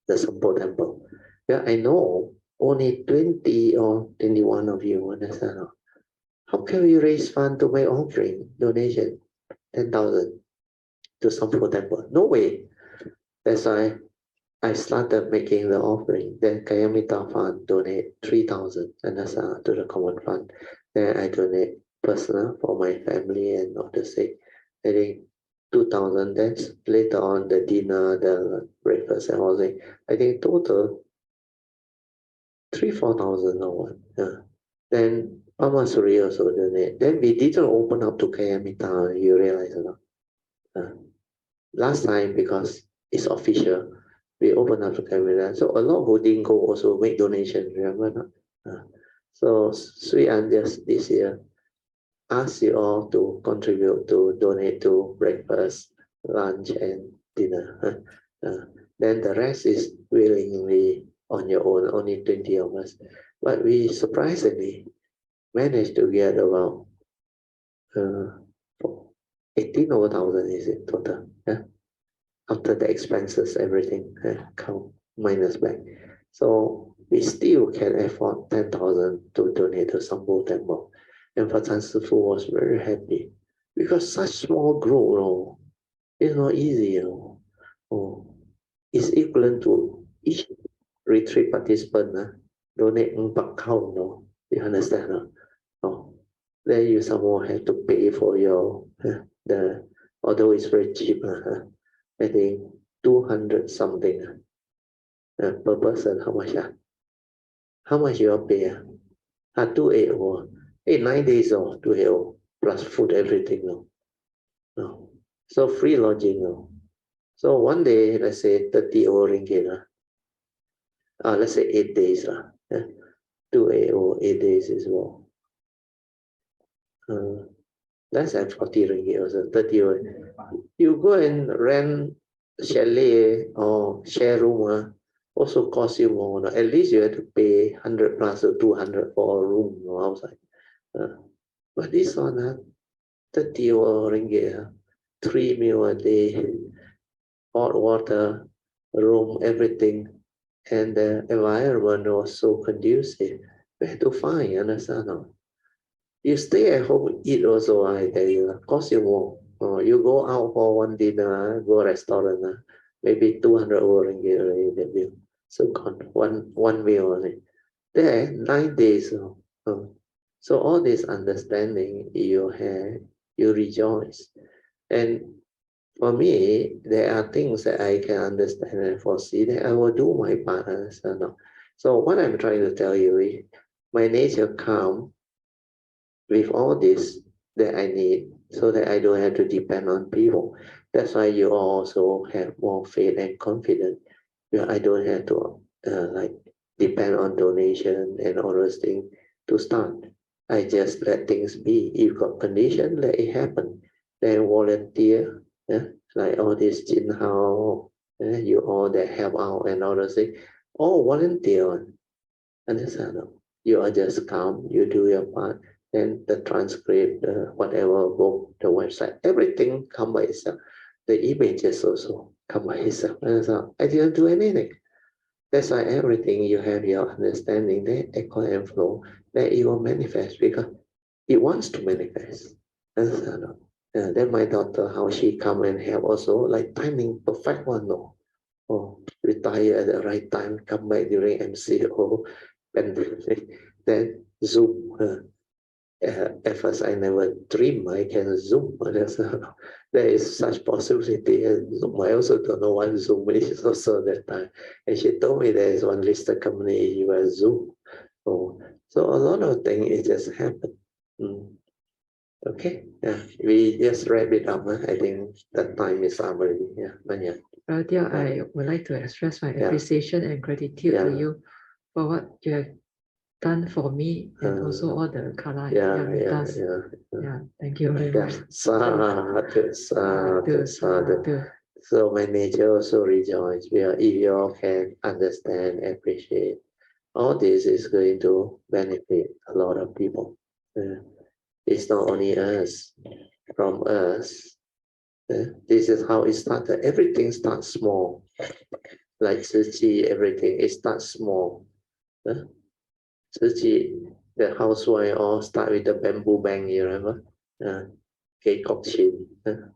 A: the Sampo Temple. Yeah, I know only 20 or 21 of you understand. How can we raise fund to my offering donation 10,000 to Sampo Temple? No way. That's why I started making the offering. Then Kayamita Fund donate 3,000 and that's to the common fund. Then I donate personal for my family and of the sick. I think 2,000. Then later on the dinner, the breakfast and all that. I think total 3,000-4,000 or what. Yeah. Then Mama Suri also donate. Then we didn't open up to Kayamita, you realize or not? Last time, because it's official, we opened up to Kayamita. So a lot who didn't go also make donations, remember not? So Sui An just this year ask you all to contribute to donate to breakfast, lunch, and dinner. Then the rest is willingly on your own, only 20 of us. But we surprisingly managed to get about 18,000 is it total? After the expenses, everything count minus back. So we still can afford 10,000 to donate to Sampo Temple. And Fatan Sifu was very happy because such small group, it's not easy. It's equivalent to each retreat participant donate 5 khao. You understand? Then you somehow have to pay for your although it's very cheap. I think 200 something per person. How much? How much you pay? 280. 9 days 280 plus food, everything. So free lodging. So one day, let's say 30 ringgit. Let's say 8 days. 280, 8 days is more. Less than 40 ringgit also, 30 ringgit. You go and rent chalet or share room, also cost you more. At least you have to pay 100 plus or 200 for a room outside. But this one, 30 ringgit, 3 meals a day, hot water, room, everything. And the environment was so conducive. Where to find, understand? You stay at home, eat also, I tell you, cost you more. You go out for one dinner, go restaurant, maybe 200 ringgit already, the bill. So one meal only. There, 9 days. So all this understanding you have, you rejoice. And for me, there are things that I can understand and foresee that I will do my part. So what I'm trying to tell you is, my nature come with all this that I need so that I don't have to depend on people. That's why you also have more faith and confidence. I don't have to depend on donation and all those things to start. I just let things be. If got condition, let it happen. Then volunteer. like all this Jin Hao, you all that help out and all those things, all volunteer. Understand? You are just come, you do your part, then the transcript, whatever book, the website, everything come by itself. The images also come by itself. I didn't do anything. That's why everything you have your understanding, the echo and flow, that it will manifest because it wants to manifest. Understand? Then my daughter, how she come and help also, like timing perfect one, no. Oh, retire at the right time, come back during MCO, pandemic, then Zoom. At first, I never dream I can Zoom. There is such possibility. Zoom. I also don't know what Zoom is also that time. And she told me there is one listed company, US Zoom. Oh, so a lot of things, it just happened. Okay, yeah, we just wrap it up. I think that time is up already. Yeah, Manya.
B: Dear, I would like to express my appreciation and gratitude to you for what you have done for me and also all the Kala does. Thank you very much.
A: Sadhu. So my nature also rejoice. If you all can understand, appreciate, all this is going to benefit a lot of people. It's not only us, from us. This is how it started. Everything starts small. Like Tzu everything, it starts small. Tzu the housewife all start with the bamboo bank, you remember?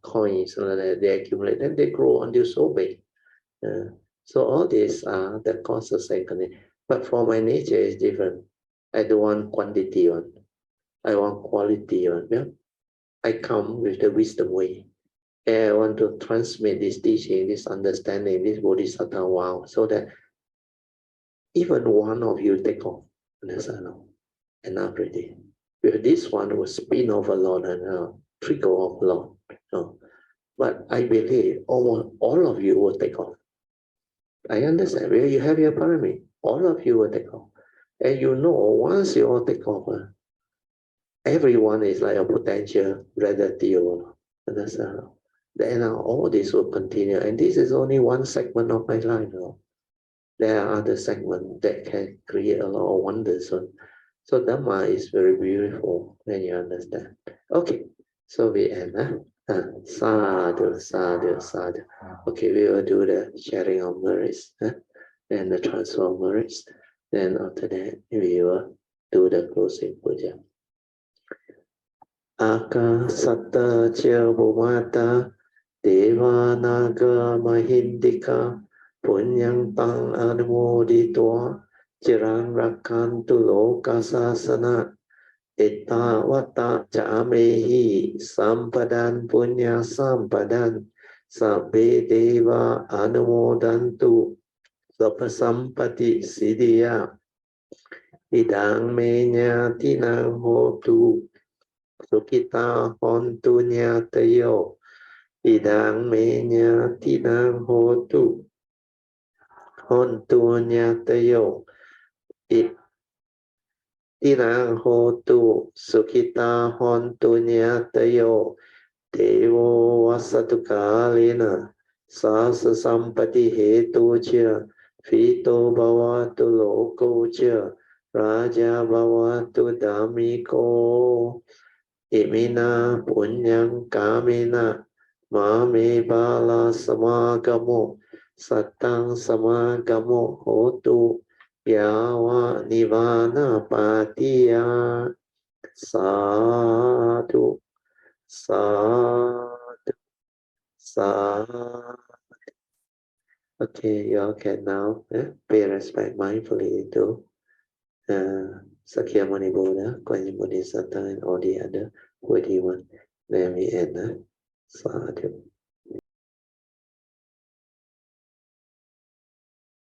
A: Coins, they accumulate, then they grow until so big. So all these are the causes and conditions. But for my nature is different. I don't want quantity one. I want quality one. Yeah? I come with the wisdom way. And I want to transmit this teaching, this understanding, this bodhisattva wow, so that even one of you take off. Understand? Enough already. With this one will spin off a lot and trigger off a lot. But I believe almost all of you will take off. I understand where you have your pyramid, all of you will take off. And you know, once you all take off, everyone is like a potential relative. Understand? Then all this will continue. And this is only one segment of my life. There are other segments that can create a lot of wonders. So Dharma is very beautiful when you understand. Okay, so we end. Sadhu, sadhu, sadhu. Okay, we will do the sharing of merits and the transfer of merits. Then after that, we will do the closing puja. Aka satta cha bhumata deva naga mahindika punyang tang anumoditwa Chirang rakantu loka sasana etta vata camehi sampadan punya sampadan sabbe deva anumodantu sampasampati siddhya idang menya tinang hotu sukita hontu nyatayo idang menya tinang hotu hontu nyatayo Tinang hotu sukita hontu nyatayo devo vasatu kalena sasa sampati hetu cha fito bhavatu loko cha raja bhavatu damiko imina punyang kamena mame bala samagamo satang samagamo hotu Yawa nivana patiya sadhu sadhu sadhu. Okay, you all can now pay respect mindfully to Sakyamuni Buddha, Guanyin Bodhisattva, and all the other worthy ones. Then we end sadhu.